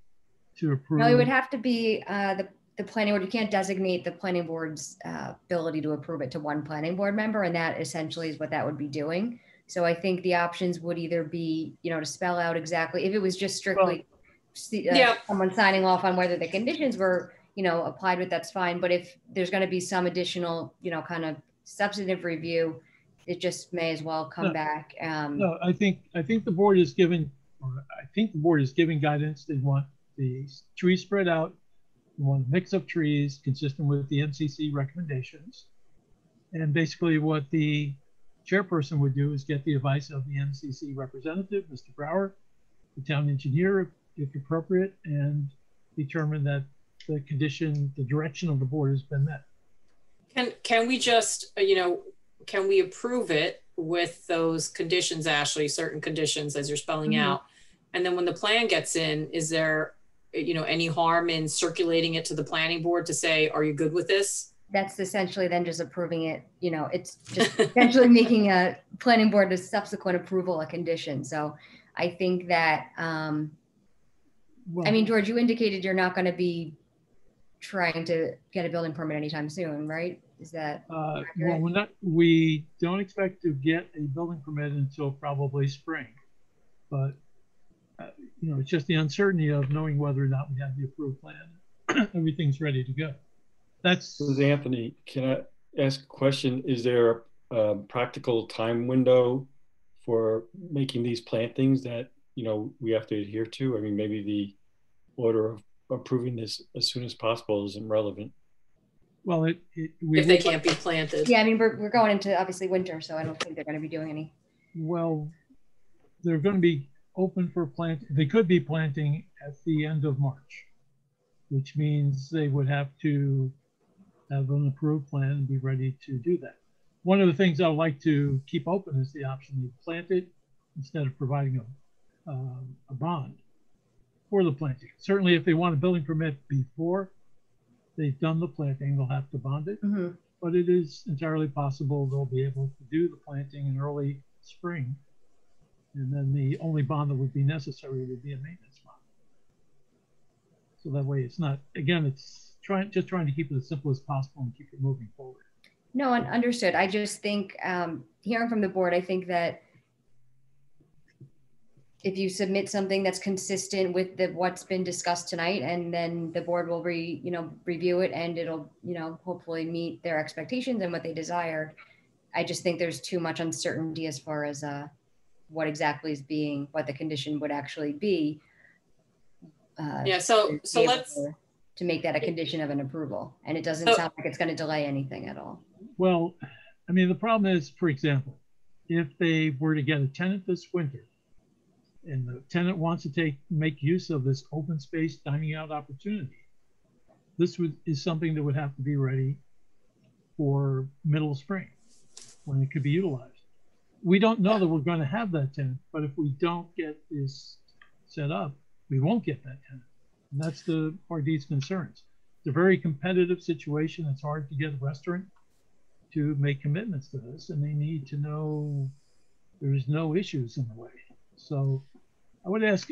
to approve? No, it would have to be the planning board. You can't designate the planning board's ability to approve it to one planning board member, and that essentially is what that would be doing. So I think the options would either be, to spell out exactly, if it was just strictly someone signing off on whether the conditions were, applied with, that's fine. But if there's going to be some additional, kind of substantive review, it just may as well come back. No, I think the board is giving, guidance. They want the trees spread out. They want a mix of trees consistent with the MCC recommendations. And basically what the chairperson would do is get the advice of the MCC representative, Mr. Brower, the town engineer, if appropriate, and determine that the direction of the board has been met. Can we just, can we approve it with those conditions, Ashley, certain conditions as you're spelling out? And then when the plan gets in, is there, any harm in circulating it to the planning board to say, are you good with this? That's essentially then just approving it. It's just essentially making a planning board a subsequent approval a condition. So I think that, George, you indicated you're not going to be trying to get a building permit anytime soon, right? Is that well, we don't expect to get a building permit until probably spring, but it's just the uncertainty of knowing whether or not we have the approved plan. Everything's ready to go. That's This is Anthony. Can I ask a question? Is there a practical time window for making these plantings that, you know, we have to adhere to? I mean, maybe the order of approving this as soon as possible isn't relevant. well, If they can't be planted. Yeah, I mean, we're going into obviously winter, so I don't think they're going to be doing any. Well, they're going to be open for plant. They could be planting at the end of March, which means they would have to have an approved plan and be ready to do that. One of the things I would like to keep open is the option to plant it instead of providing a bond for the planting. Certainly, if they want a building permit before they've done the planting, they'll have to bond it. Mm-hmm. But it is entirely possible they'll be able to do the planting in early spring. And then the only bond that would be necessary would be a maintenance bond. So that way it's not, again, it's just trying to keep it as simple as possible and keep it moving forward. No, understood. I just think, hearing from the board, I think that if you submit something that's consistent with what's been discussed tonight, and then the board will review it, and it'll, hopefully meet their expectations and what they desire. I just think there's too much uncertainty as far as what exactly is what the condition would actually be. Yeah, so let's to make that a condition of an approval, and it doesn't sound like it's going to delay anything at all. Well, I mean, the problem is, for example, if they were to get a tenant this winter, and the tenant wants to make use of this open space dining out opportunity, this is something that would have to be ready for middle of spring when it could be utilized. We don't know that we're going to have that tenant, but if we don't get this set up, we won't get that tenant. And that's the RD's concerns. It's a very competitive situation. It's hard to get a restaurant to make commitments to this, and they need to know there's no issues in the way. So I would ask,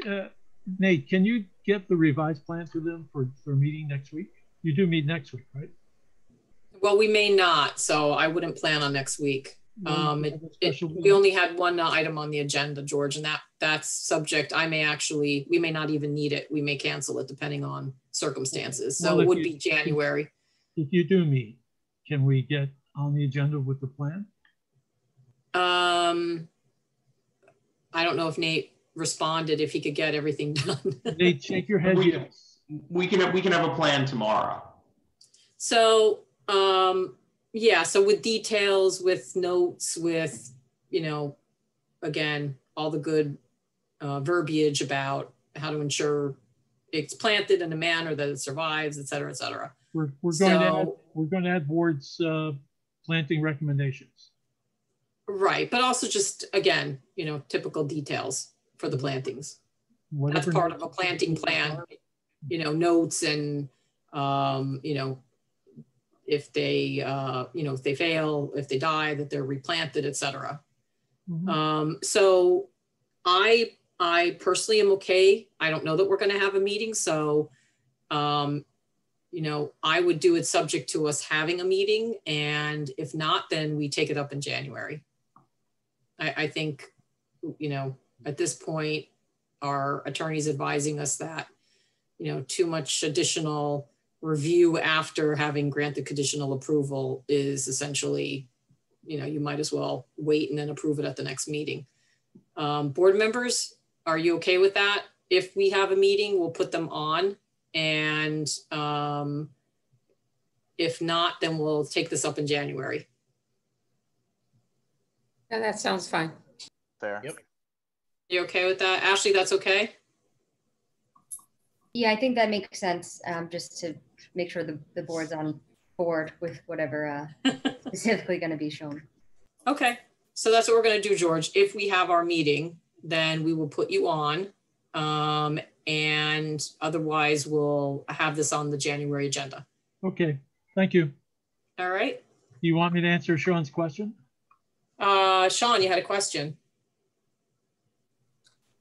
Nate, can you get the revised plan to them for meeting next week? You do meet next week, right? Well, we may not, so I wouldn't plan on next week. We only had one item on the agenda, George, and that's subject. We may not even need it. We may cancel it depending on circumstances. So it would be January. If you do meet, can we get on the agenda with the plan? I don't know if Nate responded, if he could get everything done. Nate, shake your head. Yes. We can have a plan tomorrow. So, yeah, so with details, with notes, with, again, all the good verbiage about how to ensure it's planted in a manner that it survives, et cetera, et cetera. We're going to add board's planting recommendations. Right, but also just, again, typical details for the plantings. That's part of a planting plan, notes and, if they, if they fail, if they die, that they're replanted, et cetera. Mm-hmm. So I personally am okay. I don't know that we're going to have a meeting. So, I would do it subject to us having a meeting. And if not, then we take it up in January. I think, at this point, our attorney's advising us that, too much additional review after having granted conditional approval is essentially, you might as well wait and then approve it at the next meeting. Board members, are you okay with that? If we have a meeting, we'll put them on, and if not, then we'll take this up in January. Yeah, that sounds fine. Fair. Yep. You okay with that? Ashley, that's okay? Yeah, I think that makes sense, just to make sure the board's on board with whatever specifically going to be shown. Okay, so that's what we're going to do, George. If we have our meeting, then we will put you on, and otherwise we'll have this on the January agenda. Okay, thank you. All right. Do you want me to answer Sean's question? Sean, you had a question.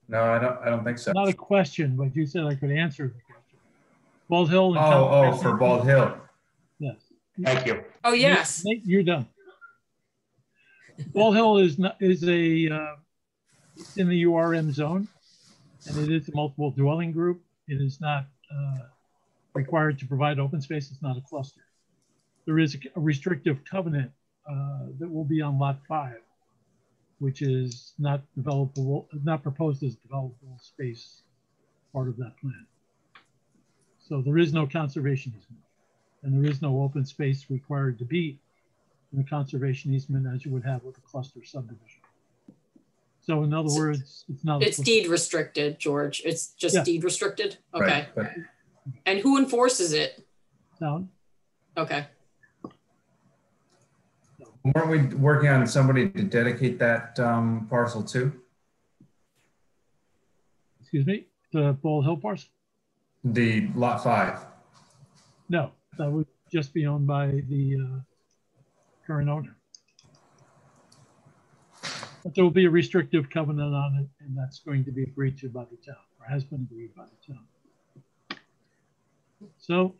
No, I don't think so. Not a question, but you said I could answer the question. Bald Hill. And for Bald Hill. Yes. Thank you. Oh, yes. Nate, you're done. Bald Hill is in the URM zone, and it is a multiple dwelling group. It is not required to provide open space. It's not a cluster. there is a restrictive covenant that will be on lot 5, which is not developable, not proposed as developable space part of that plan. So there is no conservation easement, and there is no open space required to be in the conservation easement as you would have with a cluster subdivision. So in other words, it's not. It's deed restricted, George. It's just deed restricted. Okay. Right. And who enforces it? Town. Okay. Weren't we working on somebody to dedicate that parcel to? Excuse me, the Ball Hill parcel? The lot 5. No, that would just be owned by the current owner. But there will be a restrictive covenant on it, and that's going to be agreed to by the town, or has been agreed by the town. So,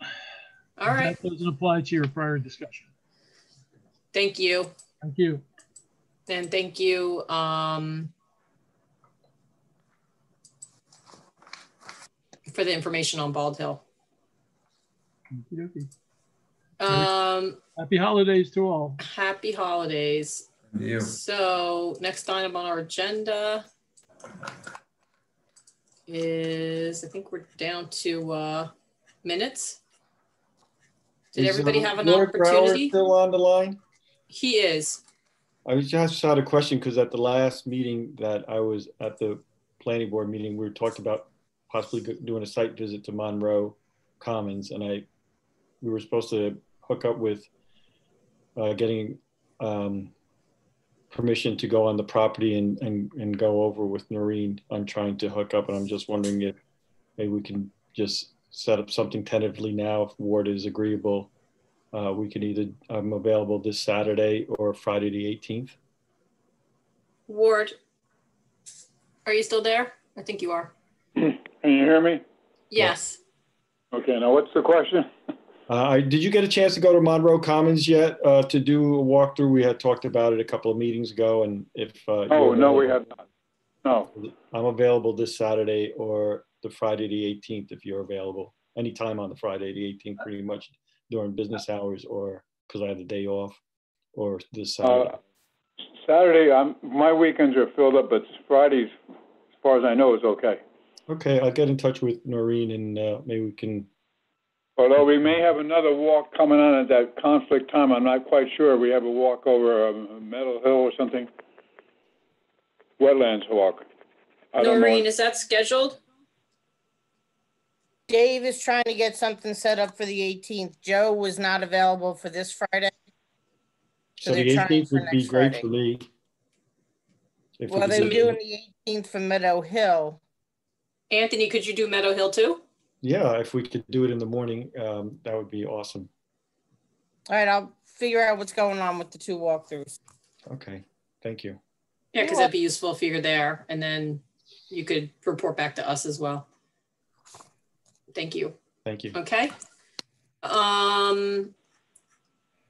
all right. That doesn't apply to your prior discussion. Thank you. Thank you. And thank you. For the information on Bald Hill. Happy holidays to all. Happy holidays. You. So next item on our agenda is, I think we're down to minutes. Did everybody have an opportunity? Still on the line? He is. I just had a question because at the last meeting that I was at, the planning board meeting, we were talking about possibly doing a site visit to Monroe Commons, and we were supposed to hook up with getting permission to go on the property and go over with Noreen. I'm trying to hook up, and I'm just wondering if maybe we can just set up something tentatively now. If Ward is agreeable, we can either, I'm available this Saturday or Friday the 18th. Ward, are you still there? I think you are. Can you hear me? Yes. Okay, now what's the question? Did you get a chance to go to Monroe Commons yet to do a walkthrough? We had talked about it a couple of meetings ago, and if oh no, we have not. No, I'm available this Saturday or the Friday the 18th if you're available. Anytime on the Friday the 18th, pretty much during business hours, or because I have the day off, or this Saturday. Saturday, my weekends are filled up, but Fridays, as far as I know, is okay. Okay, I'll get in touch with Noreen and maybe we can. Although we may have another walk coming on at that conflict time, I'm not quite sure. We have a walk over Meadow Hill or something. Wetlands walk. Noreen, is that scheduled? Dave is trying to get something set up for the 18th. Joe was not available for this Friday. So the 18th would be great for me. Well, they're doing the 18th for Meadow Hill. Anthony, could you do Meadow Hill too? Yeah, if we could do it in the morning, that would be awesome. All right, I'll figure out what's going on with the 2 walkthroughs. Okay, thank you. Yeah, because that'd be useful if you're there, and then you could report back to us as well. Thank you. Thank you. Okay.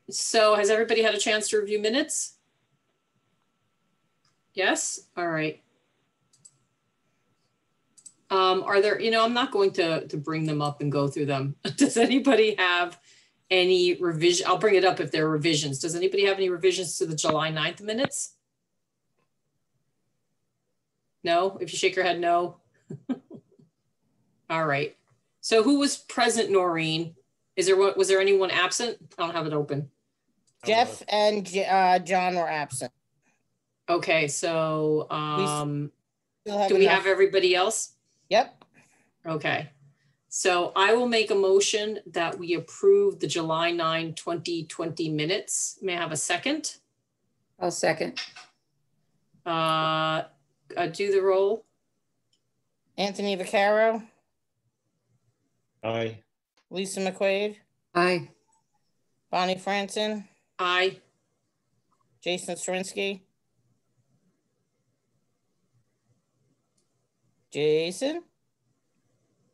So has everybody had a chance to review minutes? Yes? All right. Are there, I'm not going to bring them up and go through them. Does anybody have any revision? I'll bring it up if there are revisions. Does anybody have any revisions to the July 9th minutes? No? If you shake your head, no. All right. So who was present, Noreen? Was there anyone absent? I don't have it open. Jeff and John were absent. Okay, so do we have everybody else? Yep. Okay, so I will make a motion that we approve the July 9, 2020 minutes. May I have a second? I'll second. Do the roll. Anthony Vaccaro. Aye. Lisa McQuaid. Aye. Bonnie Franson. Aye. Jason Srinsky. Jason.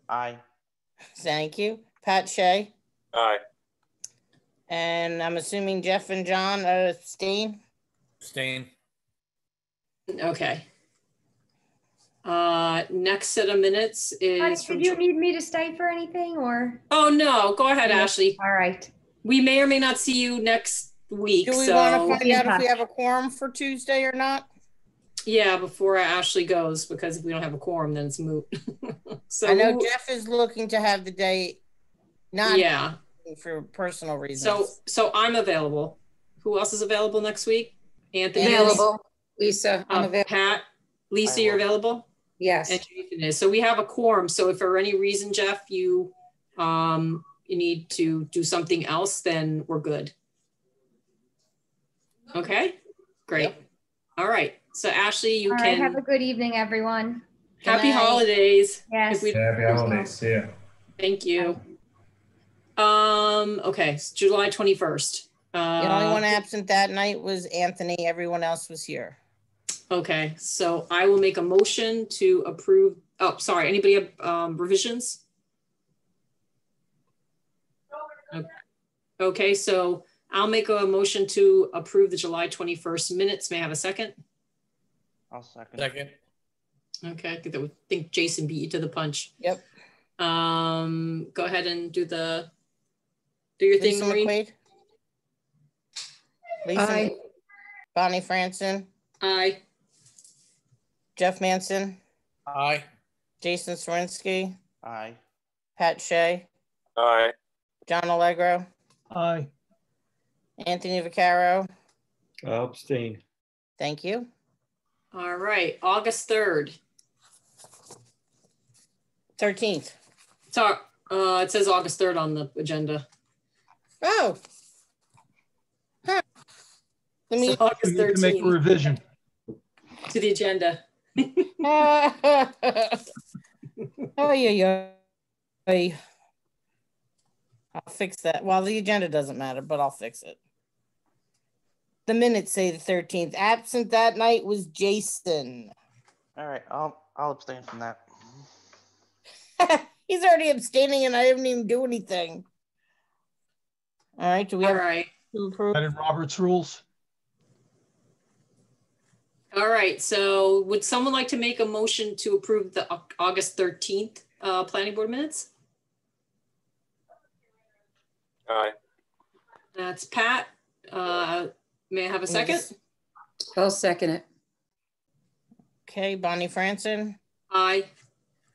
Aye. Thank you. Pat Shea. Aye. And I'm assuming Jeff and John abstain. Abstain. Okay. Next set of minutes is. Did you need me to stay for anything or? Oh no, go ahead, Ashley. All right. We may or may not see you next week. Do we so want to find out if we have a quorum for Tuesday or not? yeah, before Ashley goes, because if we don't have a quorum, then it's moot. So I know Jeff is looking to have the day, not yeah, for personal reasons. so I'm available. Who else is available next week? Anthony is? Available. Lisa, I'm available. Pat, Lisa, you're available? Yes. And Jason is. So we have a quorum. So if for any reason, Jeff, you need to do something else, then we're good. Okay, great. Yep. All right. So Ashley, you can have a good evening, everyone. Happy holidays. Yes. Happy holidays. See ya. Thank you. Okay, it's July 21st. The only one absent that night was Anthony. Everyone else was here. Okay, so I will make a motion to approve. Oh, sorry. Anybody have revisions? Okay, so I'll make a motion to approve the July 21st minutes. May I have a second? I'll second. Second. Okay, I think Jason beat you to the punch. Yep. Go ahead and do your thing, Lisa Maureen. McQuaid. Lisa. Aye. Bonnie Franson. Aye. Jeff Manson. Aye. Jason Swerinsky. Aye. Pat Shea. Aye. John Allegro. Aye. Anthony Vaccaro. I'll abstain. Thank you. All right, August 3rd. 13th. So, it says August 3rd on the agenda. Oh. Huh. Let me So August We need to make a 13th revision. to the agenda. Oh, yeah. I'll fix that. Well, the agenda doesn't matter, but I'll fix it. The minutes say the 13th. Absent that night was Jason. All right, I'll abstain from that. He's already abstaining and I didn't even do anything. All right, do we All have right. to approve? That in Robert's rules. All right, so would someone like to make a motion to approve the August 13th planning board minutes? Aye. That's Pat. May I have a second? I'll second it. Okay, Bonnie Franson, Aye.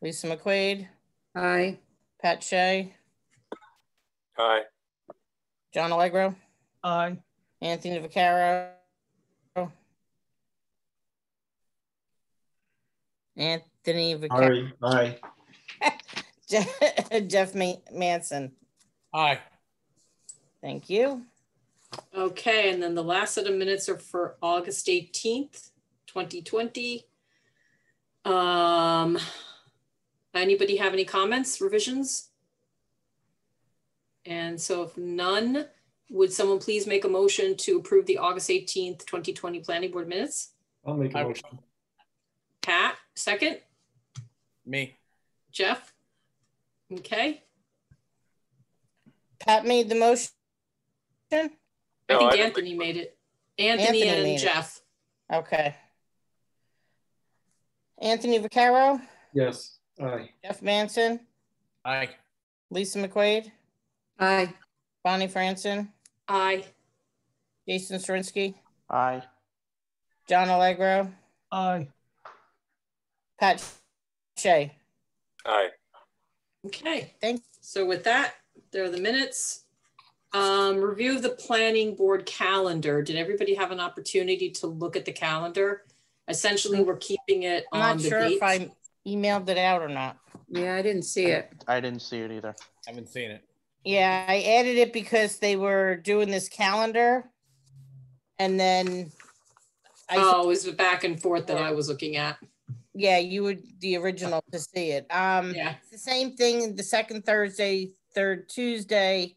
Lisa McQuaid, Aye. Pat Shea, Aye. John Allegro, Aye. Anthony Vaccaro, Anthony Vaccaro, Aye. Jeff Manson. Aye. Thank you. Okay, and then the last set of minutes are for August 18th, 2020. Anybody have any comments, revisions? And so if none, would someone please make a motion to approve the August 18th, 2020 planning board minutes? I'll make a motion. Pat, second. Me. Jeff? Okay. Pat made the motion. I think Anthony made it. Anthony and Jeff. Okay. Anthony Vaccaro? Yes. Aye. Jeff Manson? Aye. Lisa McQuaid? Aye. Bonnie Franson? Aye. Jason Swerinsky? Aye. John Allegro? Aye. Pat Shea? Aye. Okay. Thanks. So with that, there are the minutes. Review of the planning board calendar. Did everybody have an opportunity to look at the calendar? Essentially, we're keeping it I'm on not the sure dates. if I emailed it out or not. Yeah, I didn't see it. I didn't see it either. Haven't seen it. Yeah, I added it because they were doing this calendar. And then it was the back and forth that I was looking at. Yeah, you would the original to see it. Yeah. It's the same thing, the second Thursday, third Tuesday.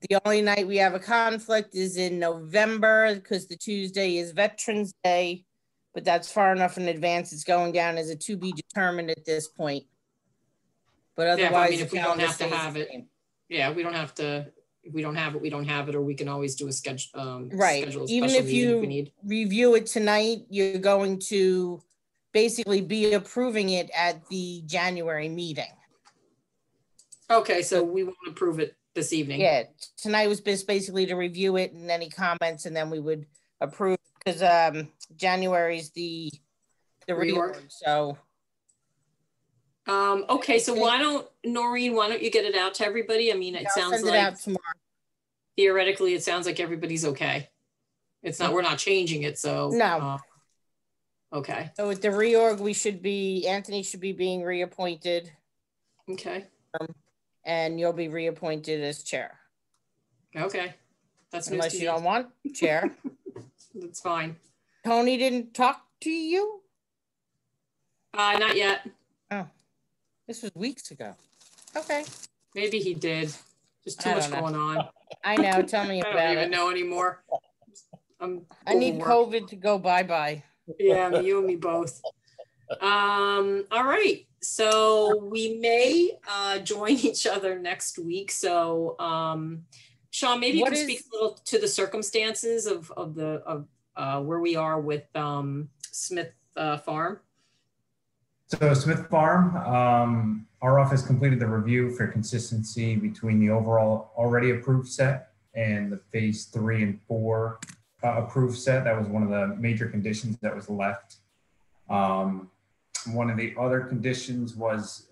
The only night we have a conflict is in November because the Tuesday is Veterans Day, but that's far enough in advance. It's going down as a to be determined at this point. But otherwise, Yeah, but I mean, if the we don't calendar have to stays have the it, same. yeah, we don't have to. If we don't have it, we don't have it, or we can always do a schedule. Right. Schedule a Even special if meeting you we need. review it tonight, you're going to basically be approving it at the January meeting. Okay, so we won't approve it this evening. Yeah, tonight was basically to review it and any comments, and then we would approve, because January's the reorg, so. Okay, so why don't, Noreen, why don't you get it out to everybody? I mean, it sounds send it like out tomorrow. Theoretically, it sounds like everybody's okay. It's not, we're not changing it, so. No. Okay. So with the reorg, Anthony should be being reappointed. Okay. And you'll be reappointed as chair. Okay. That's news unless to you me. don't want chair. That's fine. Tony didn't talk to you? Not yet. Oh, this was weeks ago. Okay. Maybe he did. Just too much going on. I know. Tell me about it. I don't even know anymore. I need COVID to go bye-bye. Yeah, you and me both. All right. So we may join each other next week. So Sean, maybe you can speak a little to the circumstances of where we are with Smith Farm. So Smith Farm, our office completed the review for consistency between the overall already approved set and the phase 3 and 4 approved set. That was one of the major conditions that was left. One of the other conditions was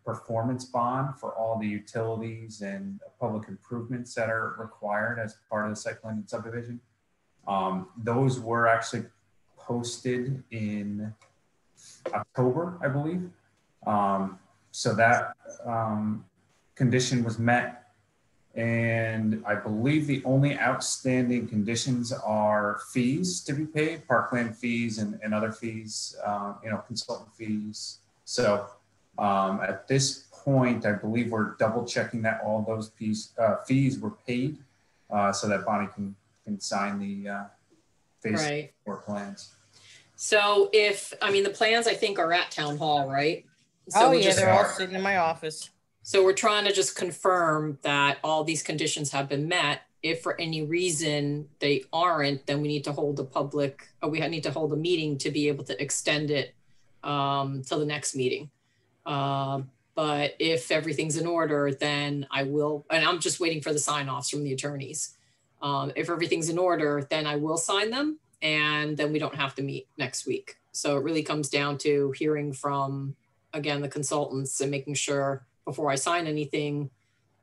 performance bond for all the utilities and public improvements that are required as part of the site plan and subdivision. Those were actually posted in October, I believe. So that condition was met. And I believe the only outstanding conditions are fees to be paid, parkland fees and other fees, consultant fees. So at this point, I believe we're double checking that all those fees were paid so that Bonnie can sign the phase 4 plans. So the plans I think are at town hall, right? So they're all sitting in my office. So we're trying to just confirm that all these conditions have been met. If for any reason they aren't, then we need to hold we need to hold a meeting to be able to extend it till the next meeting. But if everything's in order, then I will, and I'm just waiting for the sign-offs from the attorneys. If everything's in order, then I will sign them, and then we don't have to meet next week. So it really comes down to hearing from, again, the consultants and making sure before I sign anything,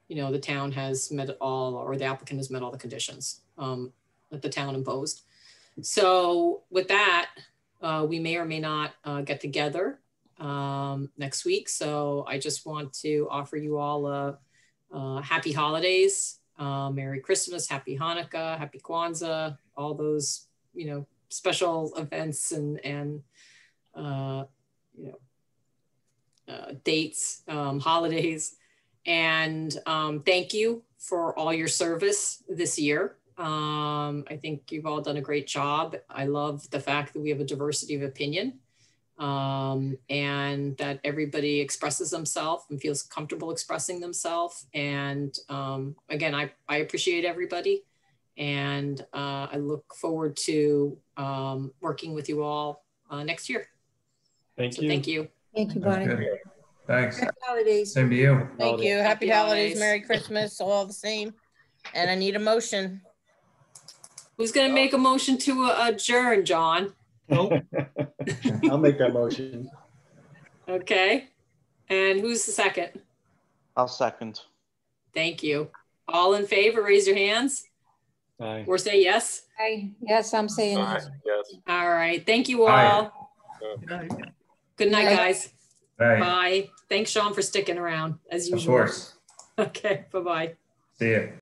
the town has met or the applicant has met all the conditions that the town imposed. So with that, we may or may not get together next week. So I just want to offer you all a happy holidays, Merry Christmas, Happy Hanukkah, Happy Kwanzaa, all those, special events and dates, holidays. And thank you for all your service this year. I think you've all done a great job. I love the fact that we have a diversity of opinion and that everybody expresses themselves and feels comfortable expressing themselves. And again, I appreciate everybody. And I look forward to working with you all next year. Thank you. Thank you. Thank you, Bonnie. Thanks. Happy holidays. Same to you. Thank you. Happy holidays. Merry Christmas. All the same. And I need a motion. Who's going to make a motion to adjourn, John? Nope. I'll make that motion. Okay. And who's the second? I'll second. Thank you. All in favor, raise your hands. Aye. Or say yes. Yes, I'm saying yes. Yes. All right. Thank you all. Good night. Good night, guys. Bye. Bye. Thanks, Sean, for sticking around as usual. Of course. Okay. Bye-bye. See you.